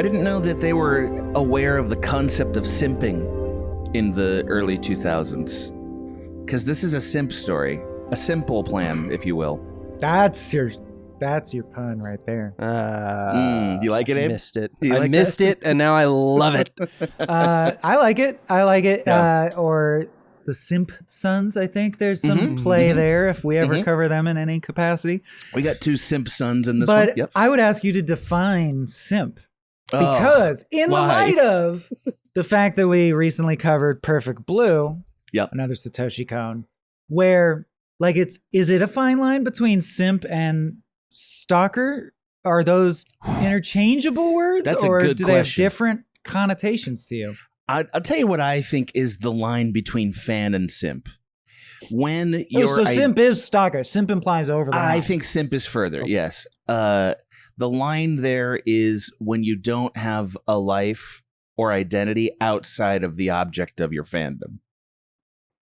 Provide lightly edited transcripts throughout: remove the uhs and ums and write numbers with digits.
didn't know that they were aware of the concept of simping in the early 2000s. Because this is a simp story. A simple plan, if you will. That's your pun right there. You like it, Abe? Missed it. I missed it, and now I love it. I like it. Yeah. Or the Simp Sons, I think there's some play there if we ever cover them in any capacity. We got 2 simp sons in this but one. Yep. I would ask you to define simp. Because in the light of the fact that we recently covered Perfect Blue, another Satoshi Kon, where like is it a fine line between simp and stalker? Are those interchangeable words? That's or a good do question. They have different connotations to you? I'll tell you what I think is the line between fan and simp. When you're simp is stalker. Simp implies over the line. I think simp is further, yes. The line there is when you don't have a life or identity outside of the object of your fandom.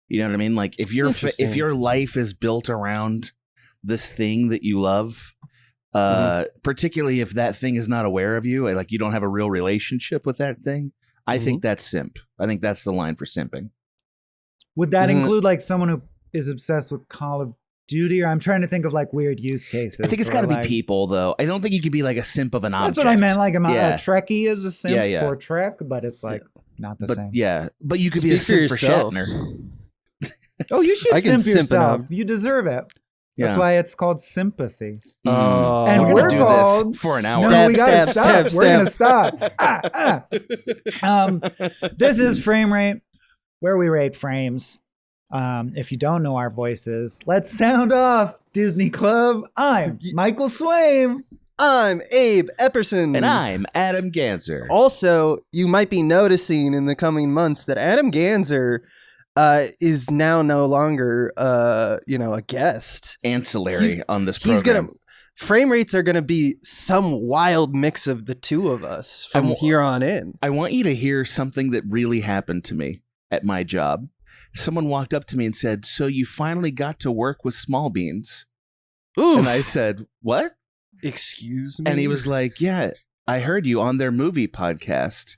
You know what I mean? Like if your life is built around this thing that you love, particularly if that thing is not aware of you, like you don't have a real relationship with that thing, I think that's simp. I think that's the line for simping. Would that include like someone who is obsessed with Call of Duty? Or I'm trying to think of like weird use cases. I think it's got to be people, though. I don't think you could be like a simp of an object. That's what I meant. Like a Trekkie is a simp for Trek, but it's like not the same. Yeah, but you could be a simp for Shatner. Oh, you should simp yourself. You deserve it. That's why it's called sympathy. And we're do called this for an hour. No, we gotta stop. We're gonna stop. This is Frame Rate, where we rate frames. If you don't know our voices, let's sound off. Disney Club. I'm Michael Swaim. I'm Abe Epperson. And I'm Adam Ganser. Also, you might be noticing in the coming months that Adam Ganser is now no longer, a guest. Ancillary on this program. Frame rates are going to be some wild mix of the two of us from here on in. I want you to hear something that really happened to me at my job. Someone walked up to me and said, "So you finally got to work with Small Beans?" Oof. And I said, "What? Excuse me?" And he was like, "Yeah, I heard you on their movie podcast."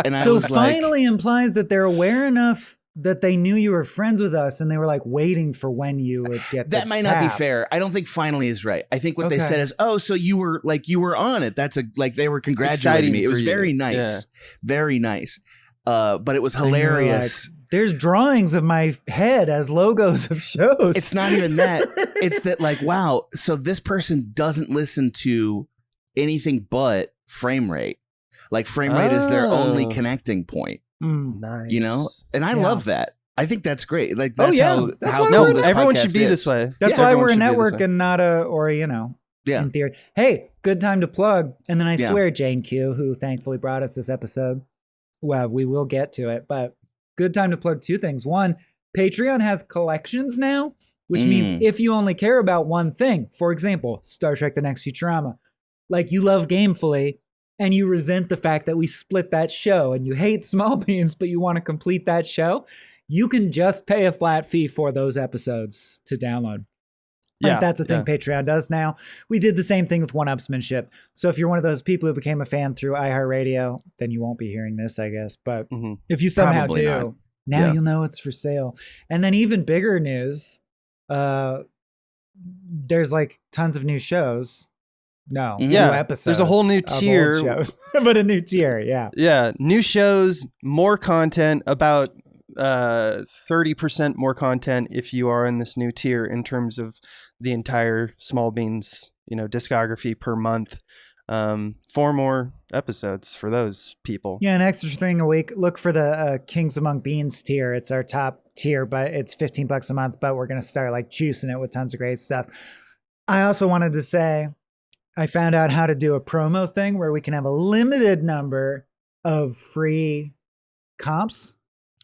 And I was finally implies that they're aware enough that they knew you were friends with us and they were like waiting for when you would get that might not be fair. I don't think finally is right. I think what they said is, "Oh, so you were on it." That's they were congratulating me. It was very nice. Very nice. But it was hilarious. There's drawings of my head as logos of shows. It's not even that. It's that wow, so this person doesn't listen to anything but Frame Rate. Like Frame Rate is their only connecting point. Nice. You know? And I love that. I think that's great. Like that's everyone should be this way. That's why we're a network and not in theory. Hey, good time to plug. And then I swear Jane Q, who thankfully brought us this episode. Well, we will get to it, but good time to plug 2 things. One, Patreon has collections now, which means if you only care about one thing, for example, Star Trek The Next Futurama, like you love Gamefully and you resent the fact that we split that show and you hate Small Beans, but you want to complete that show, you can just pay a flat fee for those episodes to download. Like that's a thing Patreon does now. We did the same thing with one-upsmanship. So if you're one of those people who became a fan through iHeartRadio, then you won't be hearing this, I guess. But if you somehow do, now you'll know it's for sale. And then even bigger news, there's like tons of new shows. No, new episodes. There's a whole new tier. But a new tier, Yeah, new shows, more content, about 30% more content if you are in this new tier in terms of the entire Small Beans, discography per month. 4 more episodes for those people. Yeah, an extra thing a week. Look for the Kings Among Beans tier. It's our top tier, but it's $15 a month. But we're gonna start like juicing it with tons of great stuff. I also wanted to say, I found out how to do a promo thing where we can have a limited number of free comps.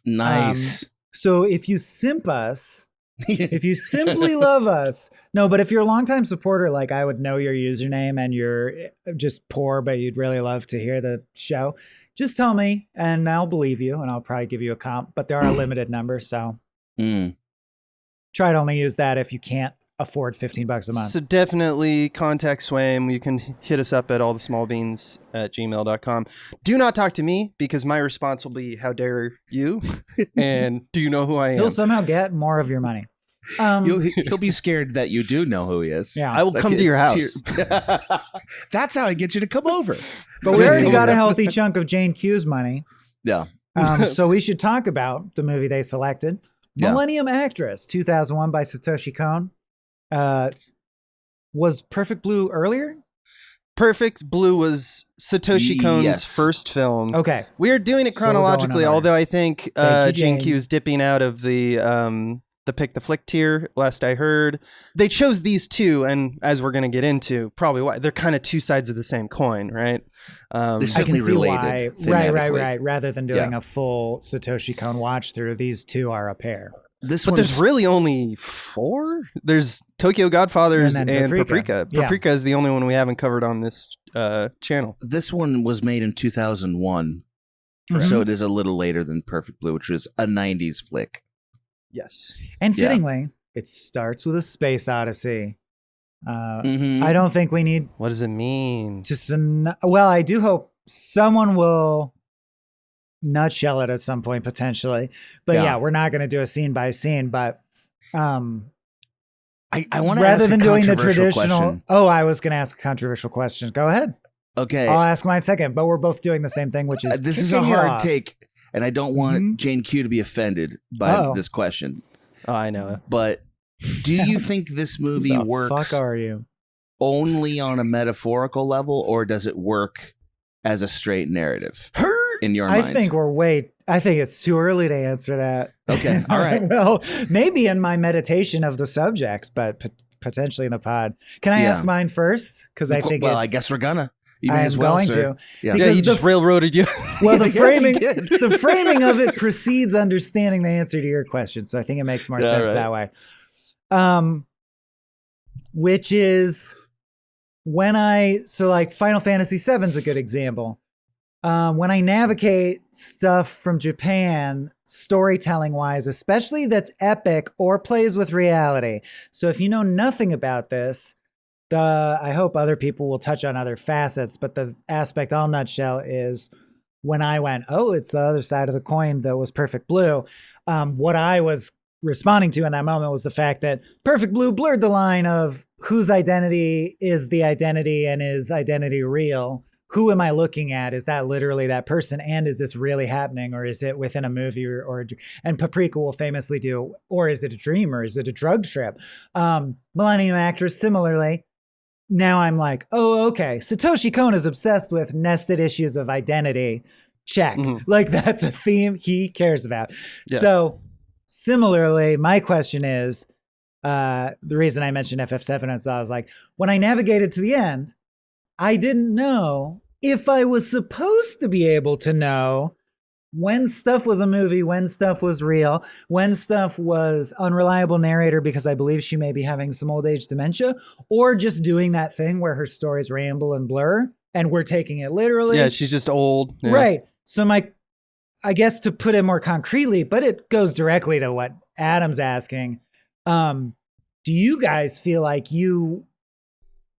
Nice. So if you simp us, if you simply love us, but if you're a longtime supporter, like I would know your username and you're just poor, but you'd really love to hear the show, just tell me and I'll believe you and I'll probably give you a comp, but there are a limited number. So try to only use that if you can't afford $15 a month. So definitely contact Swaim. You can hit us up at allthesmallbeans@gmail.com. Do not talk to me because my response will be, how dare you? And do you know who I am? He'll somehow get more of your money. He'll be scared that you do know who he is. Yeah. I will come to your house. That's how I get you to come over. But we already got a healthy chunk of Jane Q's money. Yeah. So we should talk about the movie they selected. Millennium Actress, 2001 by Satoshi Kon. Was Perfect Blue earlier? Perfect Blue was Satoshi Kon's first film. Okay. We are doing it chronologically, although I think Jane Q is dipping out of the Pick the Flick tier, last I heard. They chose these two, and as we're going to get into, probably why they're kind of two sides of the same coin, right? They're certainly related. Right. Rather than doing a full Satoshi Kon watch through, these two are a pair. But there's really only 4. There's Tokyo Godfathers and Paprika. Paprika is the only one we haven't covered on this channel. This one was made in 2001, so it is a little later than Perfect Blue, which was a 90s flick. Yes. And fittingly, it starts with a space odyssey. I don't think we need... What does it mean? Well, I do hope someone will nutshell it at some point, potentially. But we're not going to do a scene by scene. But I want to rather ask than doing the traditional... question. Oh, I was going to ask a controversial question. Go ahead. Okay. I'll ask mine second, but we're both doing the same thing, which is... this is a hard take. And I don't want Jane Q to be offended by this question. Oh, I know. But do you think this movie works fuck are you? only on a metaphorical level, or does it work as a straight narrative in your mind? I think it's too early to answer that. Okay. All right. Well, maybe in my meditation of the subjects, but potentially in the pod. Can I ask mine first? Because I think... Well, I guess we're gonna. I am going to. Yeah, he just railroaded you. Well, the framing of it precedes understanding the answer to your question, so I think it makes more sense that way. Which is when Final Fantasy VII is a good example. When I navigate stuff from Japan, storytelling wise, especially that's epic or plays with reality. So if you know nothing about this, I hope other people will touch on other facets, but the aspect I'll nutshell is when I went, oh, it's the other side of the coin that was Perfect Blue. What I was responding to in that moment was the fact that Perfect Blue blurred the line of whose identity is the identity and is identity real? Who am I looking at? Is that literally that person? And is this really happening? Or is it within a movie and Paprika will famously do, or is it a dream? Or is it a drug trip? Millennium Actress, similarly. Now I'm like, oh, okay. Satoshi Kon is obsessed with nested issues of identity. Check. Like that's a theme he cares about. Yeah. So similarly, my question is, the reason I mentioned FF7 is I was like, when I navigated to the end, I didn't know if I was supposed to be able to know when stuff was a movie, when stuff was real, when stuff was unreliable narrator because I believe she may be having some old age dementia, or just doing that thing where her stories ramble and blur and we're taking it literally. Yeah, she's just old. Yeah. Right. So I guess to put it more concretely, but it goes directly to what Adam's asking. Do you guys feel like you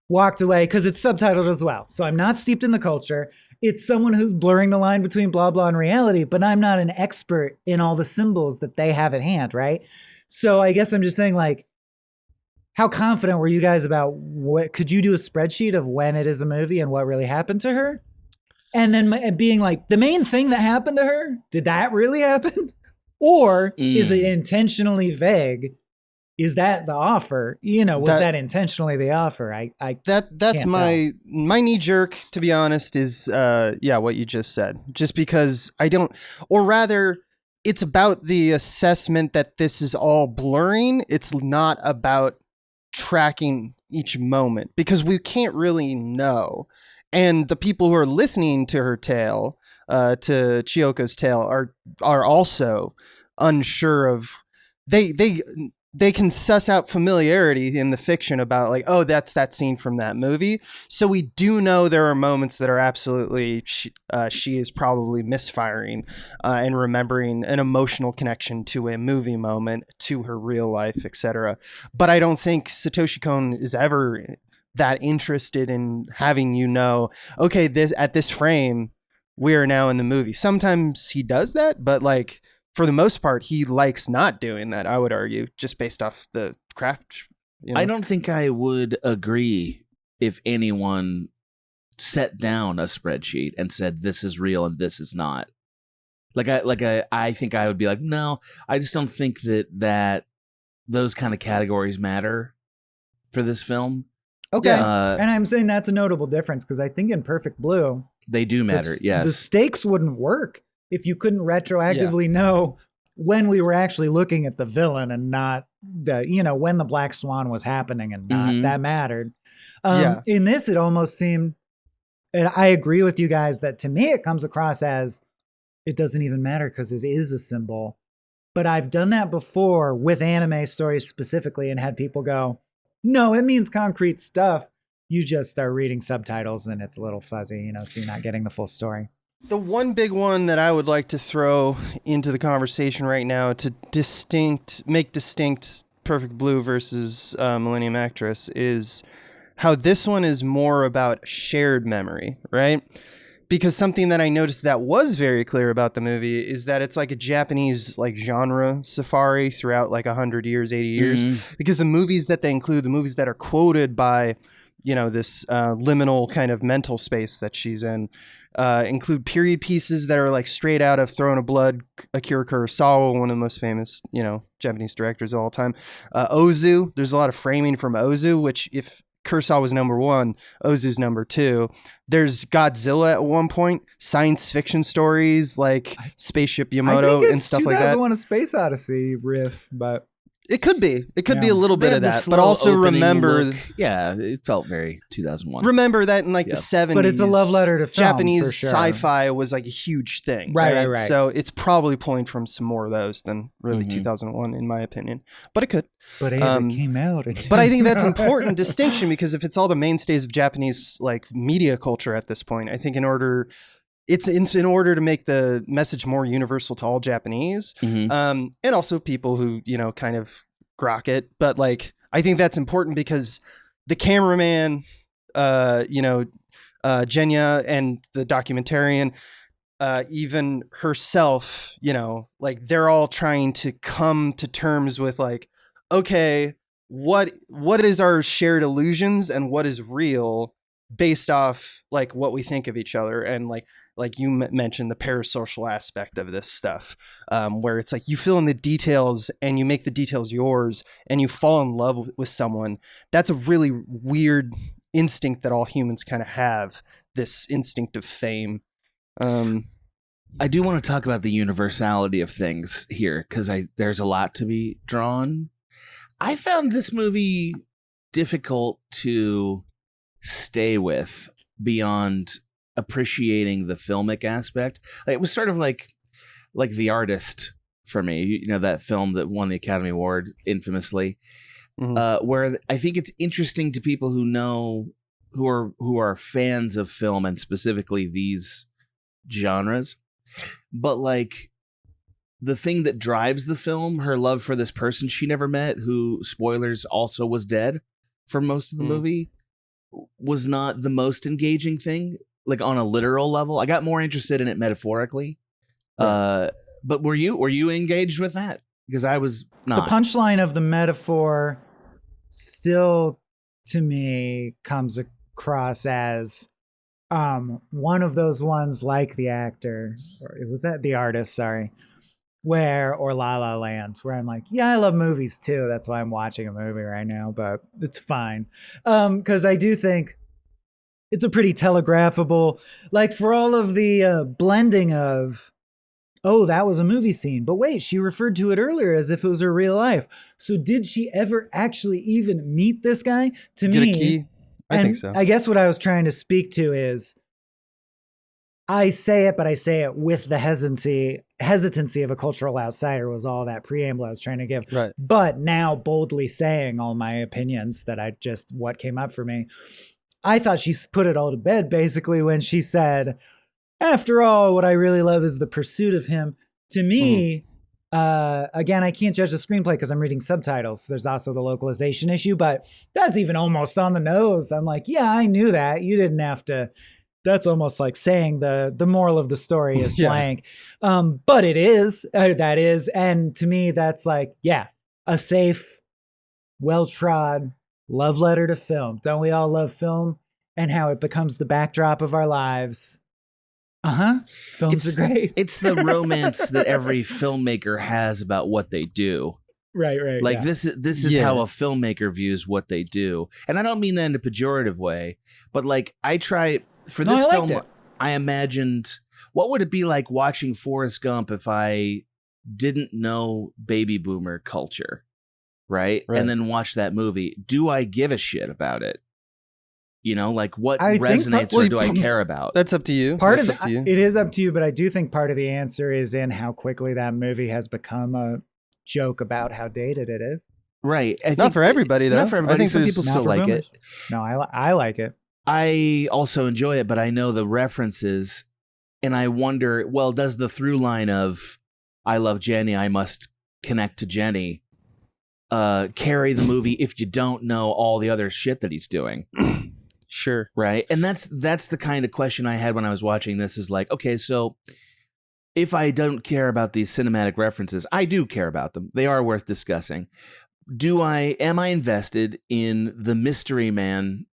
walked away, because it's subtitled as well, so I'm not steeped in the culture. It's someone who's blurring the line between blah, blah, and reality, but I'm not an expert in all the symbols that they have at hand, right? So I guess I'm just saying, like, how confident were you guys about could you do a spreadsheet of when it is a movie and what really happened to her? And then being like, the main thing that happened to her, did that really happen? Or is it intentionally vague? Is that the offer? Was that intentionally the offer? That's my knee jerk, to be honest, is what you just said. Just because or rather, it's about the assessment that this is all blurring. It's not about tracking each moment because we can't really know. And the people who are listening to her tale, to Chiyoko's tale, are also unsure of they they can suss out familiarity in the fiction about like, oh, that's that scene from that movie. So we do know there are moments that are absolutely, she is probably misfiring and remembering an emotional connection to a movie moment, to her real life, etc. But I don't think Satoshi Kon is ever that interested in having you know, okay, at this frame, we are now in the movie. Sometimes he does that, but like, for the most part, he likes not doing that, I would argue, just based off the craft. You know? I don't think I would agree if anyone set down a spreadsheet and said, this is real and this is not. I think I would be like, no, I just don't think that those kind of categories matter for this film. Okay. And I'm saying that's a notable difference because I think in Perfect Blue, they do matter, yes. The stakes wouldn't work if you couldn't retroactively know when we were actually looking at the villain and not when the Black Swan was happening and not that mattered. In this, it almost seemed, and I agree with you guys that to me, it comes across as it doesn't even matter because it is a symbol. But I've done that before with anime stories specifically and had people go, no, it means concrete stuff. You just are reading subtitles and it's a little fuzzy, so you're not getting the full story. The one big one that I would like to throw into the conversation right now to make distinct Perfect Blue versus Millennium Actress is how this one is more about shared memory, right? Because something that I noticed that was very clear about the movie is that it's like a Japanese like genre safari throughout like 100 years, 80 years, because the movies that they include, the movies that are quoted by, this liminal kind of mental space that she's in, include period pieces that are like straight out of Throne of Blood, Akira Kurosawa, one of the most famous, Japanese directors of all time. Ozu, there's a lot of framing from Ozu, which if Kurosawa was number 1, Ozu's number 2. There's Godzilla at one point, science fiction stories like Spaceship Yamato and stuff like that. 2001: A Space Odyssey riff, but it could be. It could be a little bit of that, but also remember, it felt very 2001. Remember that in like the 70s, but it's a love letter to film, Japanese for sure. sci-fi was like a huge thing, right. So it's probably pulling from some more of those than really 2001, in my opinion. But it could. But Ava came out. But I think that's an important distinction because if it's all the mainstays of Japanese like media culture at this point, I think in order to make the message more universal to all Japanese, and also people who, kind of grok it. But like, I think that's important because the cameraman, Genya and the documentarian, even herself, like they're all trying to come to terms with like, okay, what is our shared illusions and what is real based off like what we think of each other. And like you mentioned the parasocial aspect of this stuff, where it's like you fill in the details and you make the details yours and you fall in love with someone. That's a really weird instinct that all humans kind of have, this instinct of fame. I do want to talk about the universality of things here because there's a lot to be drawn. I found this movie difficult to stay with beyond appreciating the filmic aspect. It was sort of like The Artist for me, that film that won the Academy Award infamously, where I think it's interesting to people who are fans of film and specifically these genres, but like the thing that drives the film, her love for this person she never met, who, spoilers, also was dead for most of the movie, was not the most engaging thing, like on a literal level. I got more interested in it metaphorically. Right. But were you engaged with that? Because I was not. The punchline of the metaphor still, to me, comes across as one of those ones like The Actor, or was that The Artist, sorry, or La La Land, where I'm like, yeah, I love movies too. That's why I'm watching a movie right now, but it's fine. Because I do think it's a pretty telegraphable, like for all of the blending of, oh, that was a movie scene, but wait, she referred to it earlier as if it was her real life. So did she ever actually even meet this guy? To Get me, a key? I think so. I guess what I was trying to speak to is, I say it, but I say it with the hesitancy hesitancy of a cultural outsider was all that preamble I was trying to give. Right. But now boldly saying all my opinions that what came up for me, I thought she put it all to bed basically when she said, after all, what I really love is the pursuit of him. To me, again, I can't judge the screenplay because I'm reading subtitles. There's also the localization issue, but that's even almost on the nose. I'm like, yeah, I knew that. You didn't have to. That's almost like saying the moral of the story is blank. But it is, that is. And to me, that's like, yeah, a safe, well-trod love letter to film. Don't we all love film and how it becomes the backdrop of our lives? Films are great. It's the romance that every filmmaker has about what they do. Right. Like this is how a filmmaker views what they do. And I don't mean that in a pejorative way, but like I try for this film, I imagined what would it be like watching Forrest Gump if I didn't know baby boomer culture, right? And then watch that movie. Do I give a shit about it? You know, like what resonates or do I care about? That's up to you. It is up to you, but I do think part of the answer is in how quickly that movie has become a joke about how dated it is. Right. Not for everybody, though. Not for everybody. I think some people still like it. No, I like it. I also enjoy it, but I know the references and I wonder, well, does the through line of I love Jenny, I must connect to Jenny carry the movie if you don't know all the other shit that he's doing? Sure. Right. And that's the kind of question I had when I was watching this is like, okay, so if I don't care about these cinematic references, I do care about them. They are worth discussing. Am I invested in the mystery man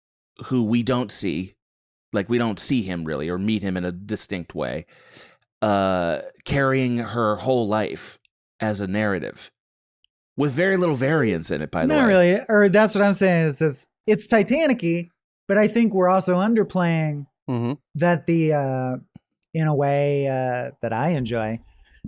who we don't see? Like we don't see him really or meet him in a distinct way, carrying her whole life as a narrative with very little variance in it, by the way. Not really. Or that's what I'm saying is it's Titanic-y. But I think we're also underplaying that in a way that I enjoy,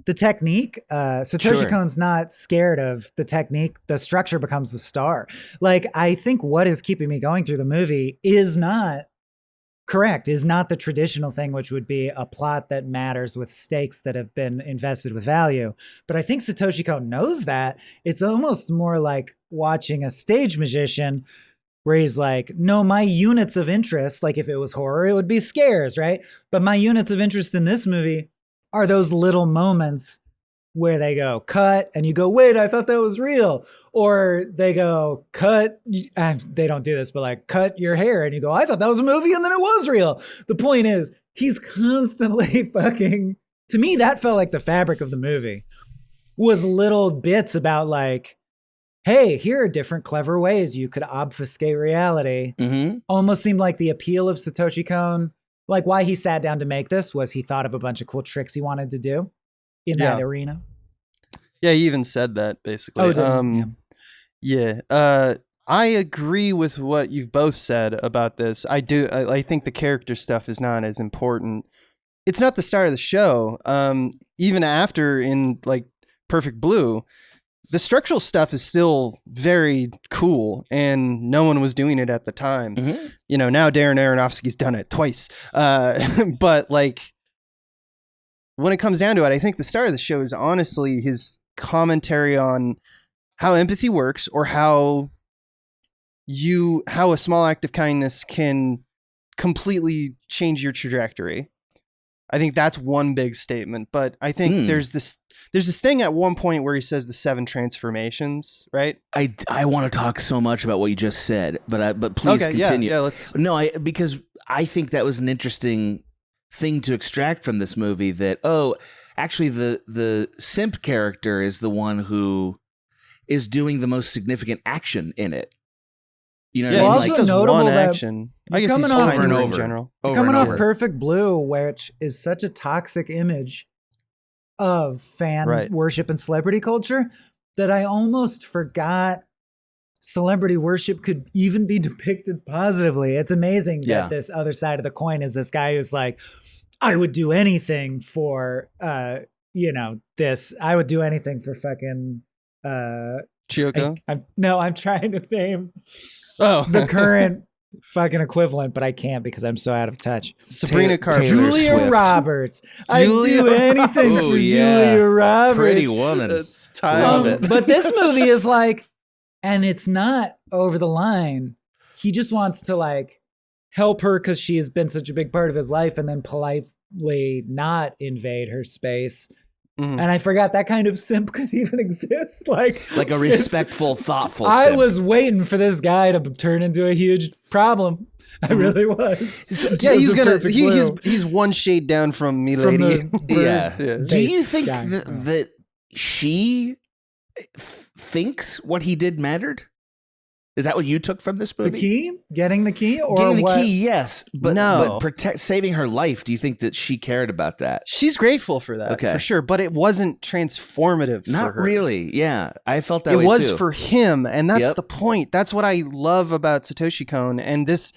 the technique. Satoshi Kon's not scared of the technique. The structure becomes the star. Like, I think what is keeping me going through the movie is not the traditional thing, which would be a plot that matters with stakes that have been invested with value. But I think Satoshi Kon knows that. It's almost more like watching a stage magician where he's like, no, my units of interest, like if it was horror, it would be scares, right? But my units of interest in this movie are those little moments where they go, cut, and you go, wait, I thought that was real. Or they go, cut, they don't do this, but like, cut your hair, and you go, I thought that was a movie, and then it was real. The point is, he's constantly fucking, to me, that felt like the fabric of the movie, was little bits about like, hey, here are different clever ways you could obfuscate reality. Almost seemed like the appeal of Satoshi Kon, like why he sat down to make this was he thought of a bunch of cool tricks he wanted to do in that arena. Yeah, he even said that basically. I agree with what you've both said about this. I think the character stuff is not as important. It's not the star of the show. Even after in like Perfect Blue, the structural stuff is still very cool, and no one was doing it at the time. You know, now Darren Aronofsky's done it twice. But like, when it comes down to it, I think the star of the show is honestly his commentary on how empathy works, or how a small act of kindness can completely change your trajectory. I think that's one big statement, but I think there's this thing at one point where he says the 7 transformations, right? I want to talk so much about what you just said, but please continue. Because I think that was an interesting thing to extract from this movie, that actually the simp character is the one who is doing the most significant action in it. You know what I mean? Also he does notable one that action. I guess he's over and over in general. Coming off Perfect Blue, which is such a toxic image of fan worship and celebrity culture, that I almost forgot celebrity worship could even be depicted positively. It's amazing that this other side of the coin is this guy who's like, I would do anything for, this. I would do anything for fucking... Chiyoko? I'm trying to name the current fucking equivalent, but I can't because I'm so out of touch. Sabrina Carpenter. Julia Swift. Roberts. I'd do anything Ooh, for yeah. Julia Roberts. Pretty Woman. That's time. Love it. But this movie is like, and it's not over the line. He just wants to like help her because she has been such a big part of his life, and then politely not invade her space. And I forgot that kind of simp could even exist. Like a respectful, thoughtful I simp. was waiting for this guy to turn into a huge problem. I really was. Yeah, he's one shade down from Milady. Yeah. Do you think that she thinks what he did mattered? Is that what you took from this movie? The key? Getting the key? Or getting the what? key, yes. But, no. But saving her life, do you think that she cared about that? She's grateful for that, for sure. But it wasn't transformative for her. Not really. Yeah, I felt that way too. It was too. for him, and that's the point. That's what I love about Satoshi Kon. And this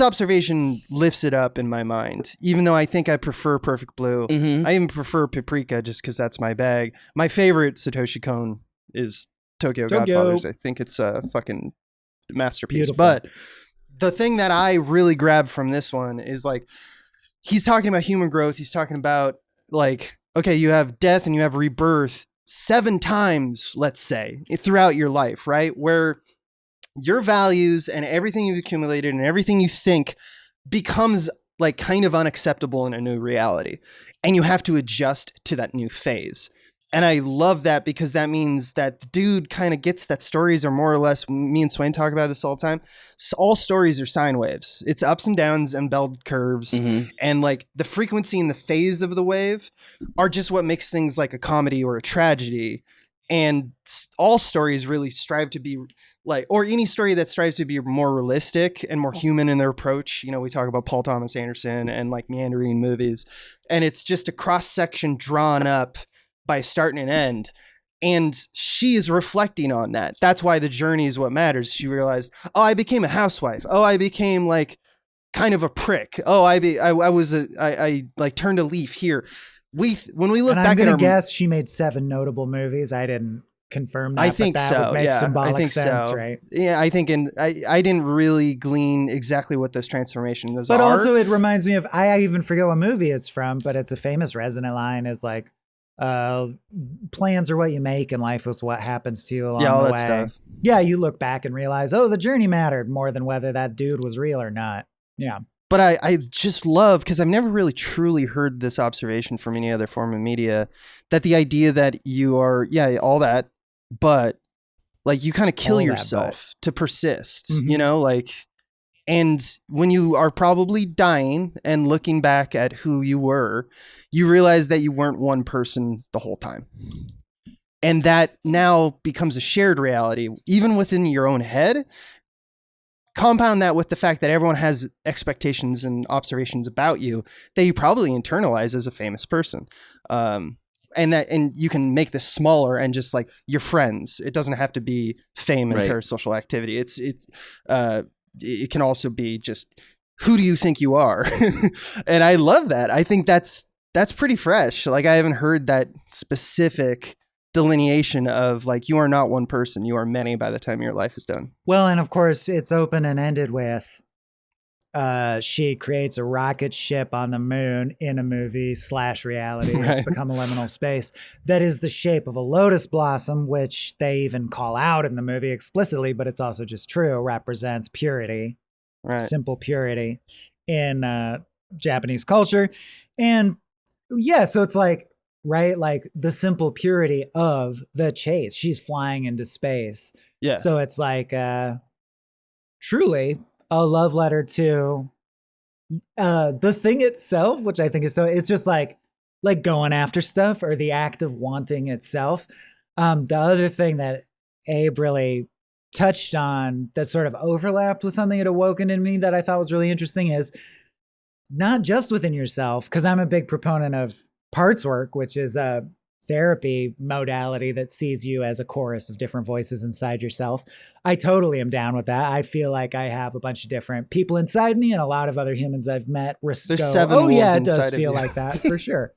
observation lifts it up in my mind. Even though I think I prefer Perfect Blue. I even prefer Paprika just because that's my bag. My favorite Satoshi Kon is Tokyo Godfathers. I think it's a fucking masterpiece. Beautiful. But the thing that I really grabbed from this one is like, he's talking about human growth. He's talking about like, okay, you have death and you have rebirth 7 times, let's say, throughout your life, right? Where your values and everything you've accumulated and everything you think becomes like kind of unacceptable in a new reality. And you have to adjust to that new phase. And I love that because that means that the dude kind of gets that stories are more or less, me and Swain talk about this all the time. So all stories are sine waves. It's ups and downs and bell curves. And like the frequency and the phase of the wave are just what makes things like a comedy or a tragedy. And all stories really strive to be like, or any story that strives to be more realistic and more human in their approach. You know, we talk about Paul Thomas Anderson and like meandering movies, and it's just a cross section drawn up by a start and an end. And she is reflecting on that. That's why the journey is what matters. She realized, oh, I became a housewife. Oh, I became like kind of a prick. Oh, I like turned a leaf here. When we look back, I'm gonna guess she made 7 notable movies. I didn't confirm that. I think but that would make symbolic I think sense, so. right? Yeah, I think, and I didn't really glean exactly what those transformations but are. But also, it reminds me of, I even forget what movie it's from, but it's a famous resonant line. Is like, plans are what you make, and life is what happens to you along all the that way. stuff. Yeah, you look back and realize, oh, the journey mattered more than whether that dude was real or not. Yeah. But I just love, because I've never really truly heard this observation from any other form of media, that the idea that you are, all that, but like you kind of kill yourself to persist, you know, like, and when you are probably dying and looking back at who you were, you realize that you weren't one person the whole time. And that now becomes a shared reality, even within your own head. Compound that with the fact that everyone has expectations and observations about you that you probably internalize as a famous person. And you can make this smaller and just like your friends. It doesn't have to be fame and parasocial activity. It can also be just, who do you think you are? And I love that. I think that's pretty fresh. Like, I haven't heard that specific delineation of like, you are not one person, you are many by the time your life is done. Well, and of course it's open and ended with she creates a rocket ship on the moon in a movie / reality. It's become a liminal space that is the shape of a lotus blossom, which they even call out in the movie explicitly, but it's also just true, represents purity, simple purity in Japanese culture. And yeah, so it's like, like the simple purity of the chase. She's flying into space. Yeah. So it's like truly a love letter to the thing itself, which I think is so, it's just like going after stuff, or the act of wanting itself. The other thing that Abe really touched on that sort of overlapped with something it awoken in me that I thought was really interesting is not just within yourself, because I'm a big proponent of parts work, which is a therapy modality that sees you as a chorus of different voices inside yourself. I totally am down with that. I feel like I have a bunch of different people inside me, and a lot of other humans I've met There's 7 wolves it does inside feel of you. like that for sure.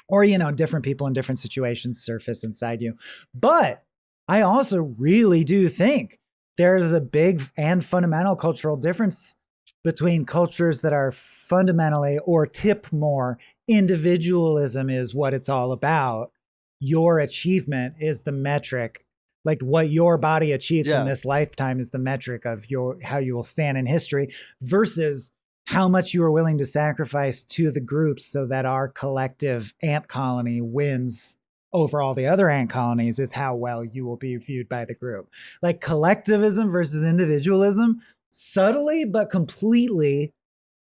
Or, different people in different situations surface inside you. But I also really do think there's a big and fundamental cultural difference between cultures that are fundamentally or tip more individualism is what it's all about. Your achievement is the metric. Like what your body achieves in this lifetime is the metric of how you will stand in history, versus how much you are willing to sacrifice to the groups so that our collective ant colony wins over all the other ant colonies is how well you will be viewed by the group. Like collectivism versus individualism subtly but completely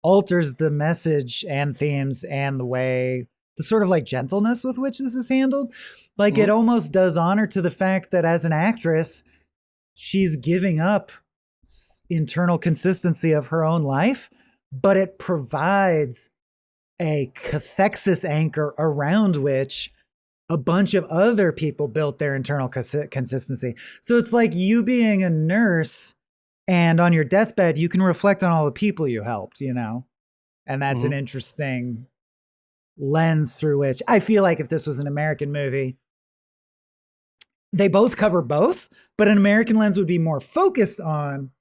alters the message and themes and the sort of like gentleness with which this is handled. Like it almost does honor to the fact that as an actress, she's giving up internal consistency of her own life, but it provides a cathexis anchor around which a bunch of other people built their internal consistency. So it's like you being a nurse, and on your deathbed, you can reflect on all the people you helped, you know? And that's an interesting lens through which I feel like if this was an American movie, they both cover both, but an American lens would be more focused on,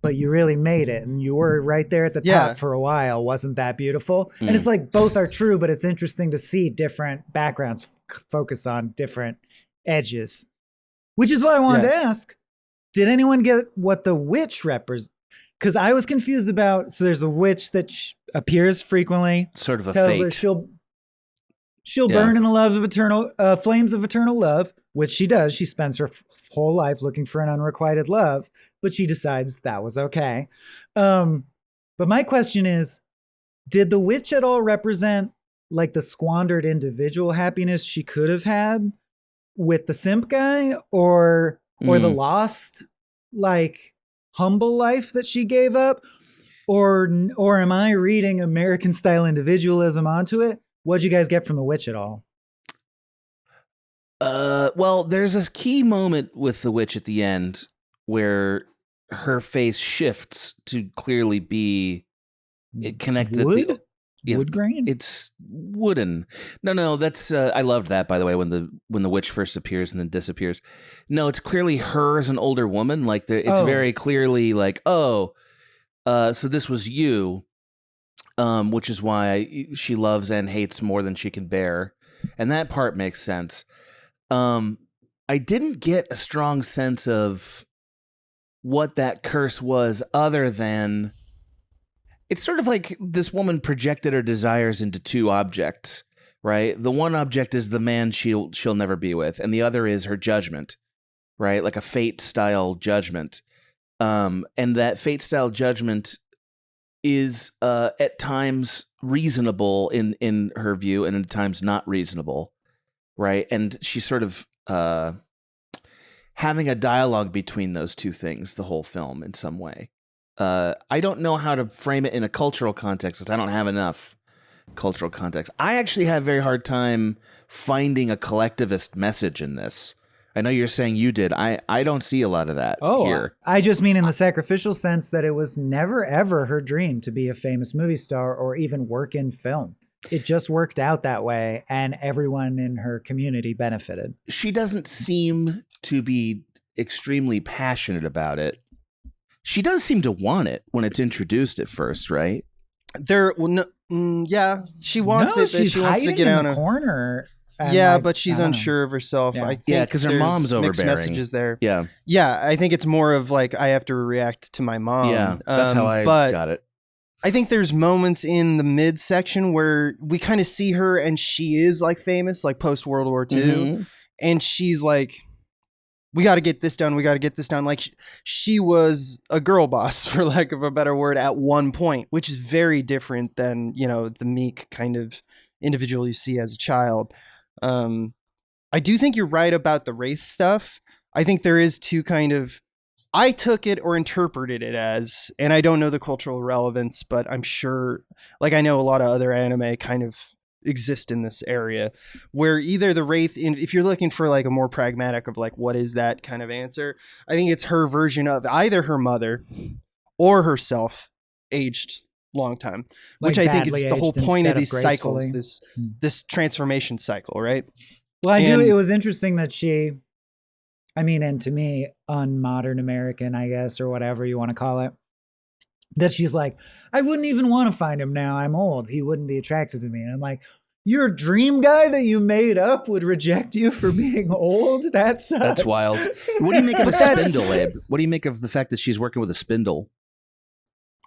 but you really made it and you were right there at the top for a while. Wasn't that beautiful? And it's like both are true, but it's interesting to see different backgrounds focus on different edges, which is why I wanted to ask, did anyone get what the witch represents? Because I was confused about, so there's a witch that appears frequently. Sort of a tells fate. her she'll burn in the love of eternal flames of eternal love, which she does. She spends her whole life looking for an unrequited love, but she decides that was okay. But my question is, did the witch at all represent like the squandered individual happiness she could have had with the simp guy, or the lost, like, humble life that she gave up? Or am I reading American style individualism onto it? What'd you guys get from the witch at all? Well, there's a key moment with the witch at the end where her face shifts to clearly be connected. Wood grain? It's wooden. No, that's I loved that, by the way, when the witch first appears and then disappears. No, it's clearly her as an older woman. Like it's very clearly like, so this was you, which is why she loves and hates more than she can bear, and that part makes sense. I didn't get a strong sense of what that curse was, other than it's sort of like this woman projected her desires into two objects, right? The one object is the man she'll never be with, and the other is her judgment, right? Like a fate-style judgment. And that fate-style judgment is at times reasonable in her view, and at times not reasonable, right? And she's sort of having a dialogue between those two things the whole film in some way. I don't know how to frame it in a cultural context because I don't have enough cultural context. I actually had a very hard time finding a collectivist message in this. I know you're saying you did. I don't see a lot of that here. I just mean in the sacrificial sense that it was never, ever her dream to be a famous movie star or even work in film. It just worked out that way, and everyone in her community benefited. She doesn't seem to be extremely passionate about it. She does seem to want it when it's introduced at first, right? She wants it, but she wants to get out in the corner. But she's unsure of herself. Yeah. I think because her mom's overbearing. Mixed messages there. Yeah, I think it's more of like I have to react to my mom. Yeah, that's how I got it. I think there's moments in the midsection where we kind of see her, and she is like famous, like post World War II, and she's like, we got to get this done. We got to get this done. Like she was a girl boss, for lack of a better word, at one point, which is very different than, the meek kind of individual you see as a child. I do think you're right about the race stuff. I think there is two kind of, I took it or interpreted it as, and I don't know the cultural relevance, but I'm sure, like I know a lot of other anime kind of exist in this area where either the wraith, if you're looking for like a more pragmatic of like what is that kind of answer, I think it's her version of either her mother or herself aged long time, which I think is the whole point of these cycles, this transformation cycle, right? Well, it was interesting that she I mean, and to me, unmodern American, I guess, or whatever you want to call it, that she's like, I wouldn't even want to find him now. I'm old. He wouldn't be attracted to me. And I'm like, your dream guy that you made up would reject you for being old? That sucks. That's wild. What do you make of the spindle, Abe? What do you make of the fact that she's working with a spindle?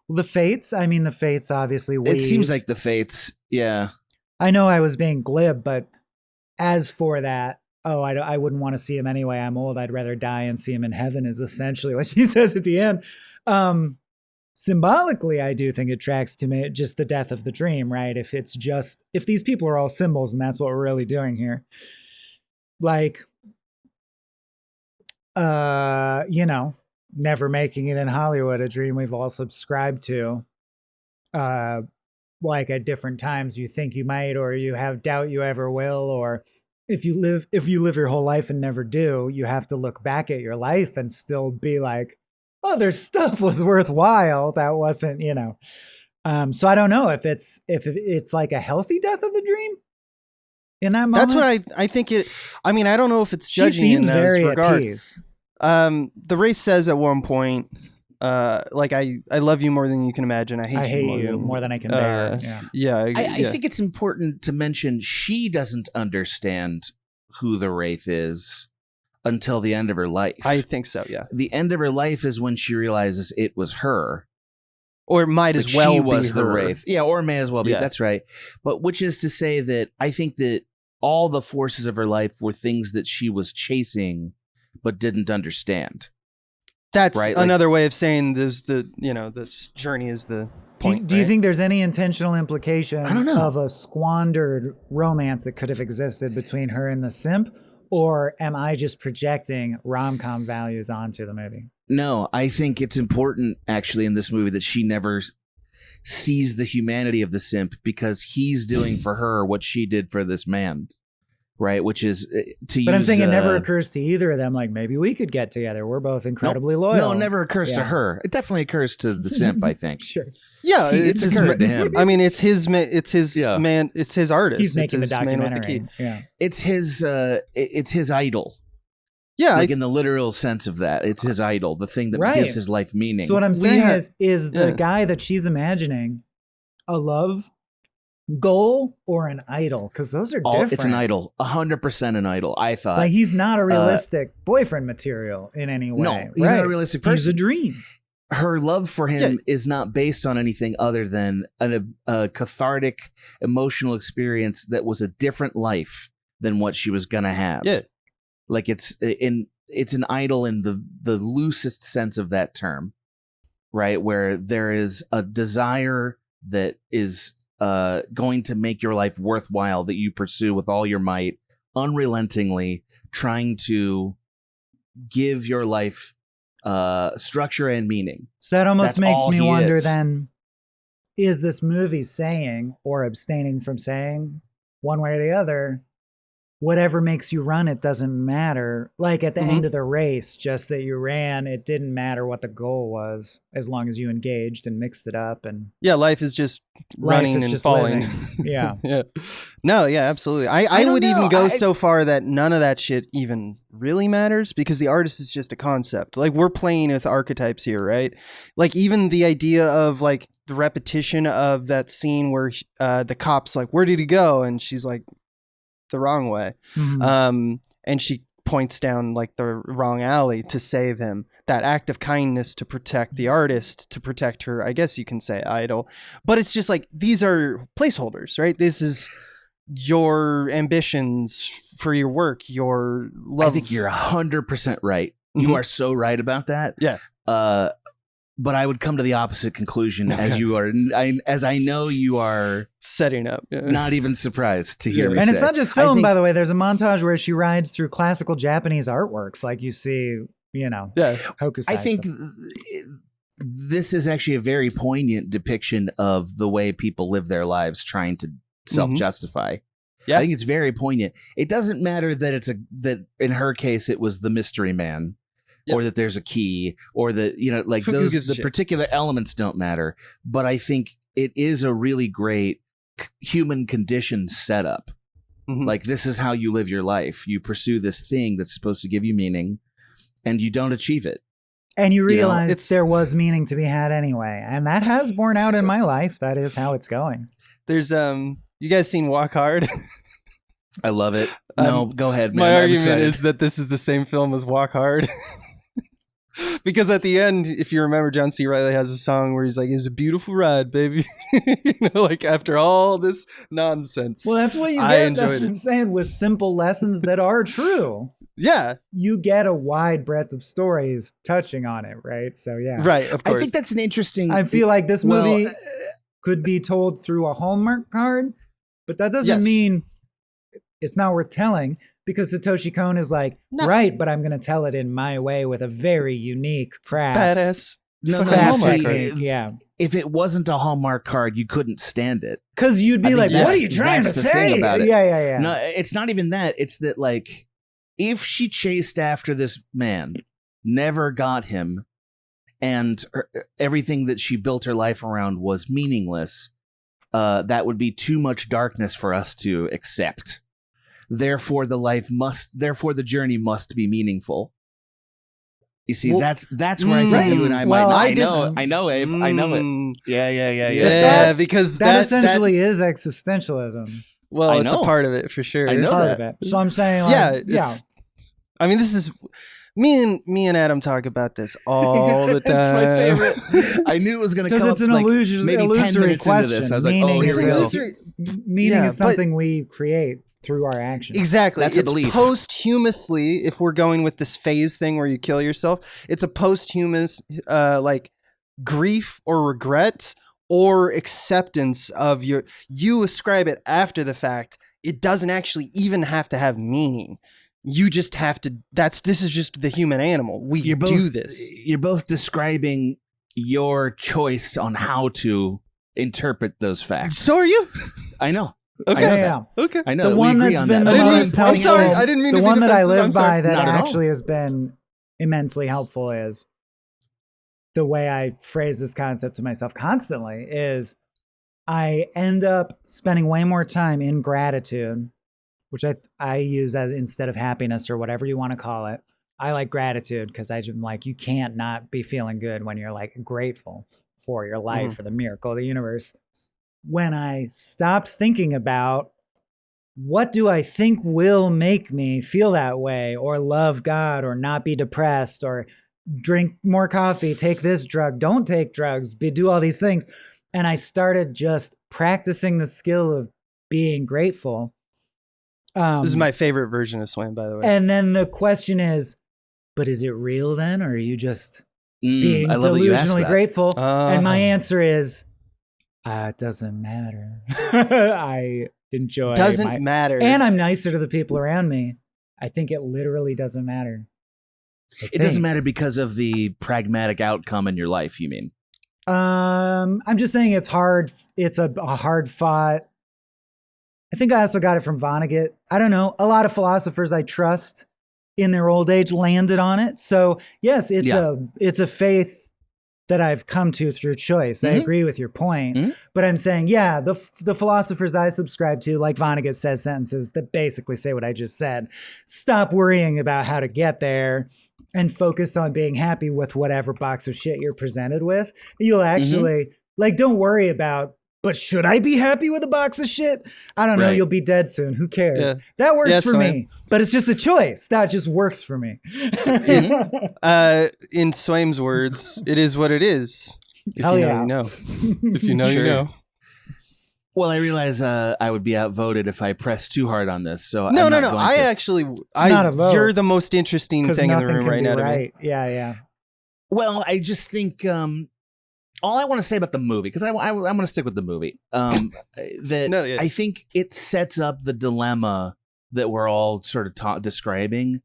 The Fates? I mean, the Fates obviously weave. It seems like the Fates, yeah. I know I was being glib, but as for that, I wouldn't want to see him anyway. I'm old. I'd rather die and see him in heaven is essentially what she says at the end. Symbolically, I do think it tracks to me just the death of the dream, right? If these people are all symbols and that's what we're really doing here, like, never making it in Hollywood, a dream we've all subscribed to, like at different times you think you might, or you have doubt you ever will, or if you live your whole life and never do, you have to look back at your life and still be like, other stuff was worthwhile. That wasn't, so I don't know if it's like a healthy death of the dream in that moment. That's what I think it. I mean, I don't know if it's judging in that regard. The race says at one point, like I love you more than you can imagine. I hate you more than I can bear. I think it's important to mention she doesn't understand who the Wraith is until the end of her life. I think so, yeah. The end of her life is when she realizes it was her. Or it might as well she be was her. The Wraith. Yeah, or it may as well be. Yeah. That's right. But which is to say that I think that all the forces of her life were things that she was chasing but didn't understand. That's right? another way of saying this journey is the point. Do you think there's any intentional implication I don't know. of a squandered romance that could have existed between her and the simp? Or am I just projecting rom-com values onto the movie? No, I think it's important, actually, in this movie that she never sees the humanity of the simp because he's doing for her what she did for this man, right? Which is to use... But I'm saying it never occurs to either of them, like, maybe we could get together. We're both incredibly loyal. No, it never occurs to her. It definitely occurs to the simp, I think. Sure. Yeah, it's occurred to him. I mean, it's his man. It's his artist. He's making it's the his man with the documentary. key. Yeah, it's his idol. Yeah, like in the literal sense of that, it's his idol, the thing that gives his life meaning. So what I'm saying is the guy that she's imagining a love goal or an idol? Because those are different. It's an idol, 100% an idol. I thought like he's not a realistic boyfriend material in any way. No, he's not a realistic person. He's a dream. Her love for him is not based on anything other than a cathartic emotional experience that was a different life than what she was gonna have. Yeah, like it's an idol in the loosest sense of that term, right? Where there is a desire that is going to make your life worthwhile that you pursue with all your might, unrelentingly, trying to give your life structure and meaning. So that almost makes me wonder then, is this movie saying or abstaining from saying one way or the other, whatever makes you run, it doesn't matter. Like at the end of the race, just that you ran, it didn't matter what the goal was, as long as you engaged and mixed it up. And life is just running and falling. Yeah. No, yeah, absolutely. I would even go so far that none of that shit even really matters because the artist is just a concept. Like we're playing with archetypes here, right? Like even the idea of like the repetition of that scene where the cop's like, where did he go? And she's like, the wrong way. And she points down like the wrong alley to save him. That act of kindness to protect the artist, to protect her, I guess you can say idol. But it's just like, these are placeholders, right? This is your ambitions for your work, your love. I think you're 100% right. You are so right about that. Yeah. But I would come to the opposite conclusion as you are, as I know you are setting up. Not even surprised to hear me and say. It's not just film, by the way. There's a montage where she rides through classical Japanese artworks, like you see, Hokusai. I think this is actually a very poignant depiction of the way people live their lives trying to self-justify. Yeah. I think it's very poignant. It doesn't matter that that in her case it was the mystery man. Or that there's a key, or that, like the particular elements don't matter. But I think it is a really great human condition setup. Like, this is how you live your life. You pursue this thing that's supposed to give you meaning. and you don't achieve it. And you realize there was meaning to be had anyway. And that has borne out in my life. That is how it's going. There's, you guys seen Walk Hard? I love it. No, go ahead, man. My argument is that this is the same film as Walk Hard. Because at the end, if you remember, John C. Reilly has a song where he's like, "It was a beautiful ride, baby." Like after all this nonsense. Well, that's what you get. That's what I'm saying, with simple lessons that are true. Yeah. You get a wide breadth of stories touching on it, right? So, yeah. Right, of course. I think that's an interesting... I feel like this movie could be told through a Hallmark card, but that doesn't mean it's not worth telling, because Satoshi Kon is like, right, but I'm going to tell it in my way with a very unique craft. Badass. No, Hallmark card. Yeah. If it wasn't a Hallmark card, you couldn't stand it. Because you'd be like, what are you trying to say? About it. Yeah. No, it's not even that. It's that, like, if she chased after this man, never got him, and everything that she built her life around was meaningless, that would be too much darkness for us to accept. Therefore, the journey must be meaningful. You see, that's where I think you and I might not. I know, Abe. I know it. Yeah. Because that essentially is existentialism. Well, it's a part of it for sure. I know part that. of it. So I'm saying, like, I mean, this is me and Adam talk about this all the time. It's my favorite. I knew it was going to come up. Because it's an illusory question. Into this. I was like, oh, here we go. Meaning is something we create through our actions. Exactly. That's a belief. Posthumously, if we're going with this phase thing where you kill yourself, it's a posthumous like grief or regret or acceptance of you ascribe it after the fact. It doesn't actually even have to have meaning. You just have to, this is just the human animal. We do this. You're both describing your choice on how to interpret those facts. So are you? I know. Okay. Okay. I know. The one that's been the most I'm sorry. I didn't mean to be defensive. The one that I live by that actually has been immensely helpful is the way I phrase this concept to myself constantly is I end up spending way more time in gratitude, which I use as instead of happiness or whatever you want to call it. I like gratitude because I just like, you can't not be feeling good when you're like grateful for your life, for the miracle of the universe. When I stopped thinking about what do I think will make me feel that way or love God or not be depressed or drink more coffee, take this drug, don't take drugs, do all these things. And I started just practicing the skill of being grateful. This is my favorite version of Swain, by the way. And then the question is, but is it real then? Or are you just being delusionally grateful? And my answer is, it doesn't matter. I enjoy Doesn't matter. And I'm nicer to the people around me. I think it literally doesn't matter. It doesn't matter because of the pragmatic outcome in your life, you mean? I'm just saying it's hard. It's a hard fought. I think I also got it from Vonnegut. I don't know. A lot of philosophers I trust in their old age landed on it. So yes, it's a faith that I've come to through choice. I agree with your point, but I'm saying, the philosophers I subscribe to, like Vonnegut says sentences that basically say what I just said. Stop worrying about how to get there and focus on being happy with whatever box of shit you're presented with. You'll actually, don't worry about, but should I be happy with a box of shit? I don't know. You'll be dead soon. Who cares? Yeah. That works for me, but it's just a choice. That just works for me. In Swaim's words, it is what it is. If you know, you know. If you know, you know. Well, I realize I would be outvoted if I press too hard on this. So no. You're the most interesting thing in the room right now. Right? Yeah. Well, I just think all I want to say about the movie, because I'm going to stick with the movie, I think it sets up the dilemma that we're all sort of describing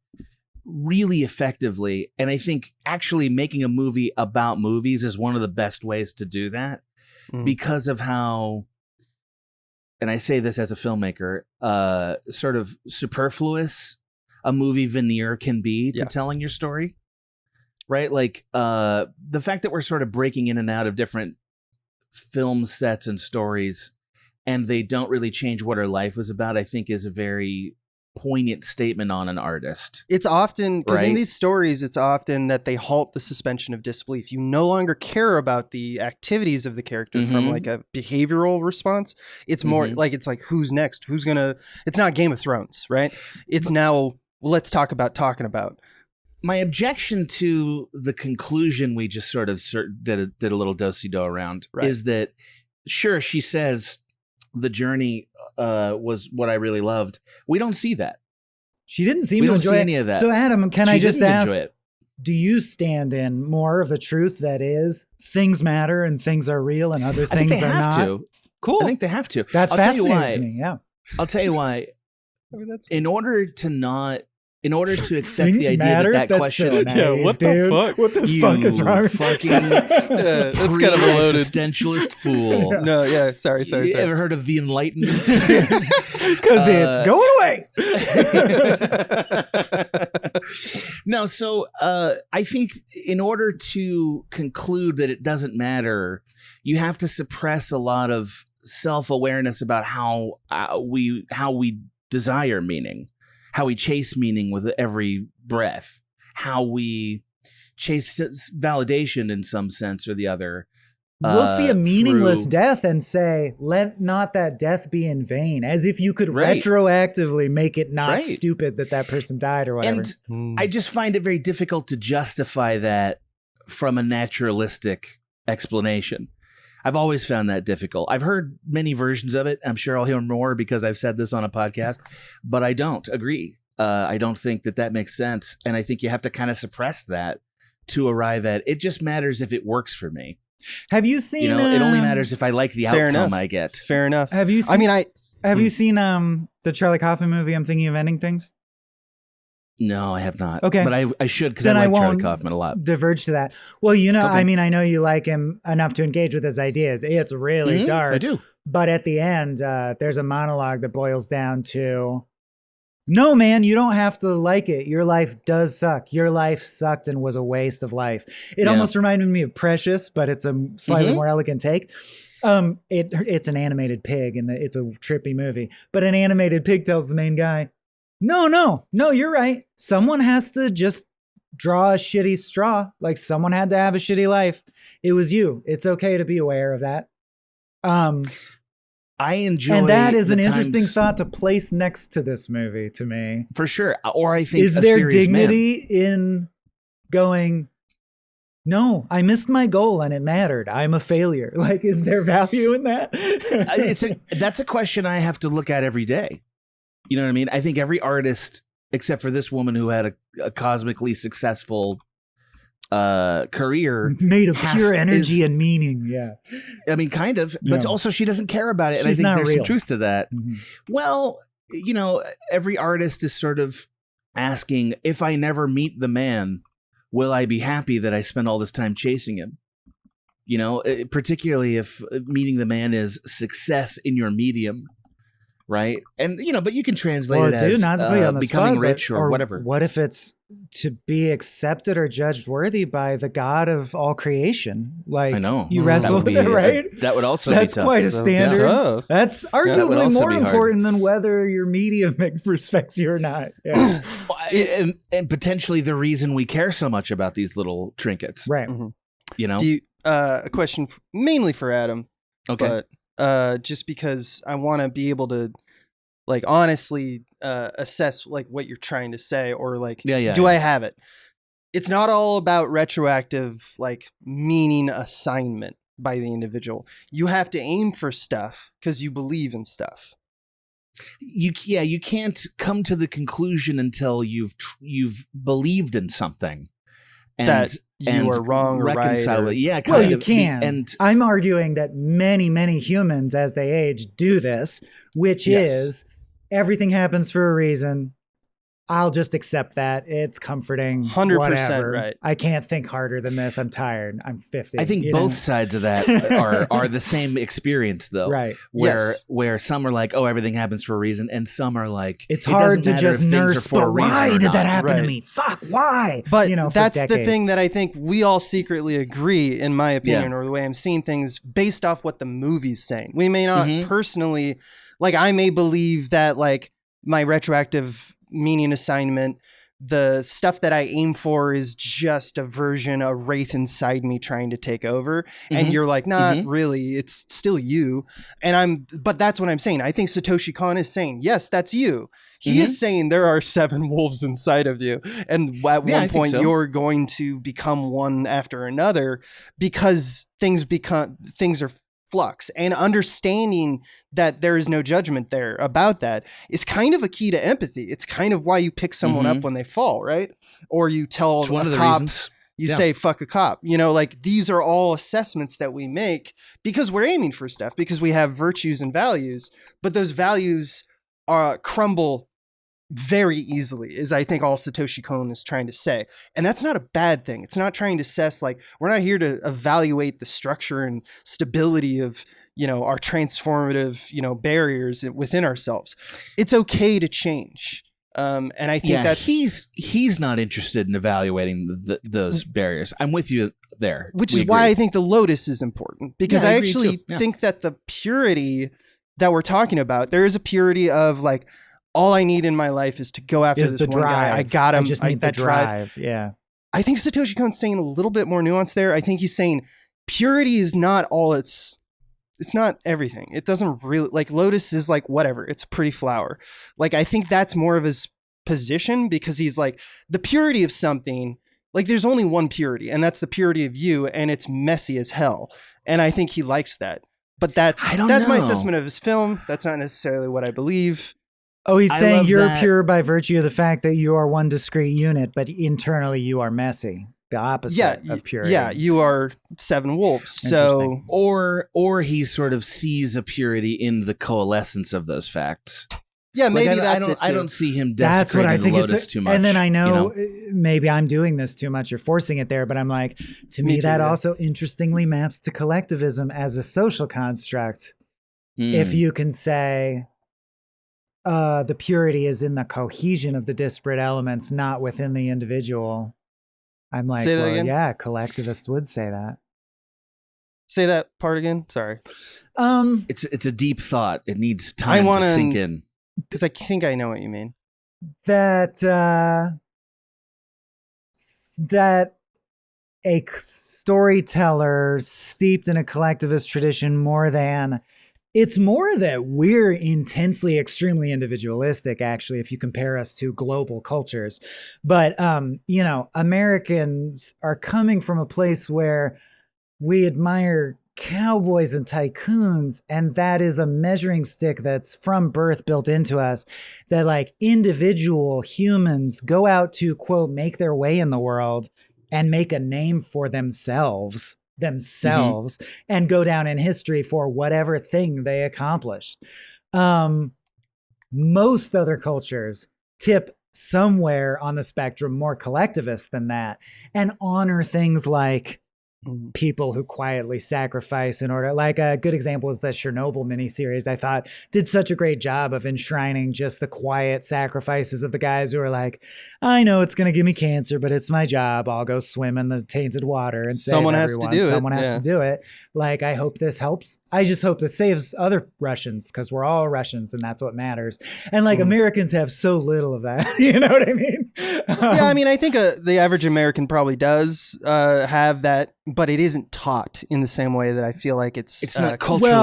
really effectively. And I think actually making a movie about movies is one of the best ways to do that because of how, and I say this as a filmmaker, sort of superfluous a movie veneer can be to telling your story. Right? Like the fact that we're sort of breaking in and out of different film sets and stories and they don't really change what our life was about, I think is a very poignant statement on an artist. It's often, because in Right? these stories, it's often that they halt the suspension of disbelief. You no longer care about the activities of the character from like a behavioral response. It's more like, it's like, who's next? Who's gonna, it's not Game of Thrones, right? It's now, let's talk about talking about. My objection to the conclusion we just sort of did a little do-si-do around is that, sure, she says the journey was what I really loved. We don't see that. She didn't seem to enjoy any of that. So Adam, can I just ask, it. do you stand in more of a truth that is things matter and things are real and other things are not? To. Cool. I think they have to. That's fascinating to me. Yeah. I'll tell you why. I mean, in order to accept things the idea matter? that That's question, so naive, what dude. the fuck? What the fuck is wrong? Fucking That's kind of a loaded existentialist fool. No, yeah, sorry. You ever heard of the Enlightenment? Because it's going away. No, so I think in order to conclude that it doesn't matter, you have to suppress a lot of self-awareness about how we desire meaning, how we chase meaning with every breath, how we chase validation in some sense or the other. We'll see a meaningless death and say, let not that death be in vain, as if you could retroactively make it not stupid that person died or whatever. And I just find it very difficult to justify that from a naturalistic explanation. I've always found that difficult. I've heard many versions of it. I'm sure I'll hear more because I've said this on a podcast, but I don't agree. I don't think that makes sense. And I think you have to kind of suppress that to arrive at, it just matters if it works for me. Have you seen? It only matters if I like the outcome I get. Fair enough. Have you? Seen, have you seen the Charlie Kaufman movie? I'm Thinking of Ending Things. No, I have not. Okay, but I should because I like Charlie Kaufman a lot. Diverge to that. Well, I mean, I know you like him enough to engage with his ideas. It's really dark. I do. But at the end, there's a monologue that boils down to, no, man, you don't have to like it. Your life does suck. Your life sucked and was a waste of life. It almost reminded me of Precious, but it's a slightly more elegant take. It's an animated pig, and it's a trippy movie. But an animated pig tells the main guy, no, you're right. Someone has to just draw a shitty straw. Like, someone had to have a shitty life. It was you. It's okay to be aware of that. I enjoy, and that is an interesting thought to place next to this movie to me, for sure. Or I think, is there dignity in going, no, I missed my goal and it mattered. I'm a failure. Like, is there value in that? That's a question I have to look at every day. You know what I mean? I think every artist, except for this woman who had a cosmically successful career, made of pure energy and meaning. Yeah, I mean, kind of, but also she doesn't care about it. She's and I think there's real. some truth to that. Well, every artist is sort of asking, if I never meet the man, will I be happy that I spent all this time chasing him? Particularly if meeting the man is success in your medium. Right. And, but you can translate it as not to put you on the becoming spot, rich or whatever. What if it's to be accepted or judged worthy by the God of all creation? Like, I know. You wrestle with it, right? That would also That's be tough. quite a standard. Yeah. That's arguably more important than whether your medium respects you or not. Yeah. and potentially the reason we care so much about these little trinkets. Right. Do you, a question mainly for Adam. Okay. But just because I want to be able to, like, honestly assess like what you're trying to say, or like, do I have it? It's not all about retroactive like meaning assignment by the individual. You have to aim for stuff because you believe in stuff. You can't come to the conclusion until you've believed in something. That you are wrong or reconcile right. It. Yeah, well, you can. I'm arguing that many, many humans, as they age, do this, which is everything happens for a reason. I'll just accept that. It's comforting. 100% right. I can't think harder than this. I'm tired. I'm 50. I think both sides of that are the same experience, though. Right. Where some are like, oh, everything happens for a reason, and some are like, it's hard to just nurse, but why did that happen to me? Fuck, why? But that's the thing that I think we all secretly agree, in my opinion, or the way I'm seeing things, based off what the movie's saying. We may not personally, like, I may believe that, like, my retroactive meaning assignment. The stuff that I aim for is just a version, a wraith inside me trying to take over. And you're like, not really, it's still you. But that's what I'm saying. I think Satoshi Kon is saying, yes, that's you. He is saying there are 7 wolves inside of you. And at one point you're going to become one after another because things are flux, and understanding that there is no judgment there about that is kind of a key to empathy. It's kind of why you pick someone up when they fall, right? Or you tell a cop, you say, fuck a cop. You know, like these are all assessments that we make because we're aiming for stuff, because we have virtues and values, but those values crumble very easily, is I think all Satoshi Kon is trying to say. And that's not a bad thing. It's not trying to assess, like, we're not here to evaluate the structure and stability of, you know, our transformative, you know, barriers within ourselves. It's okay to change. And I think that's... He's not interested in evaluating those barriers. I'm with you there. Which is why I think the lotus is important, because I actually think that the purity that we're talking about, there is a purity of like, all I need in my life is to go after this one guy. I got him. I just need that drive. Yeah. I think Satoshi Kon's saying a little bit more nuance there. I think he's saying purity is not all it's not everything. It doesn't really, like, lotus is like, whatever. It's a pretty flower. Like, I think that's more of his position, because he's like, the purity of something, like, there's only one purity, and that's the purity of you, and it's messy as hell. And I think he likes that. But that's my assessment of his film. That's not necessarily what I believe. Oh, he's saying you're pure by virtue of the fact that you are one discrete unit, but internally you are messy. The opposite of purity. Yeah, you are 7 wolves. So, or he sort of sees a purity in the coalescence of those facts. Yeah, maybe that's it too. I don't see him desecrating the lotus too much. And then I know maybe I'm doing this too much or forcing it there, but I'm like, to me that also interestingly maps to collectivism as a social construct. If you can say... the purity is in the cohesion of the disparate elements, not within the individual. I'm like, well, yeah, collectivists would say that. Say that part again. Sorry. It's a deep thought. It needs time to sink in. Because I think I know what you mean. That a storyteller steeped in a collectivist tradition it's more that we're intensely, extremely individualistic, actually, if you compare us to global cultures. But, Americans are coming from a place where we admire cowboys and tycoons, and that is a measuring stick that's from birth built into us, that like individual humans go out to, quote, make their way in the world and make a name for themselves and go down in history for whatever thing they accomplished. Most other cultures tip somewhere on the spectrum more collectivist than that and honor things like people who quietly sacrifice in order. Like a good example is the Chernobyl miniseries. I thought did such a great job of enshrining just the quiet sacrifices of the guys who are like, I know it's going to give me cancer, but it's my job. I'll go swim in the tainted water and someone has to do it. Someone has to do it. Like, I hope this helps. I just hope this saves other Russians, because we're all Russians and that's what matters. And like Americans have so little of that. You know what I mean? Yeah, I mean, I think the average American probably does have that, but it isn't taught in the same way that I feel like it's not culturally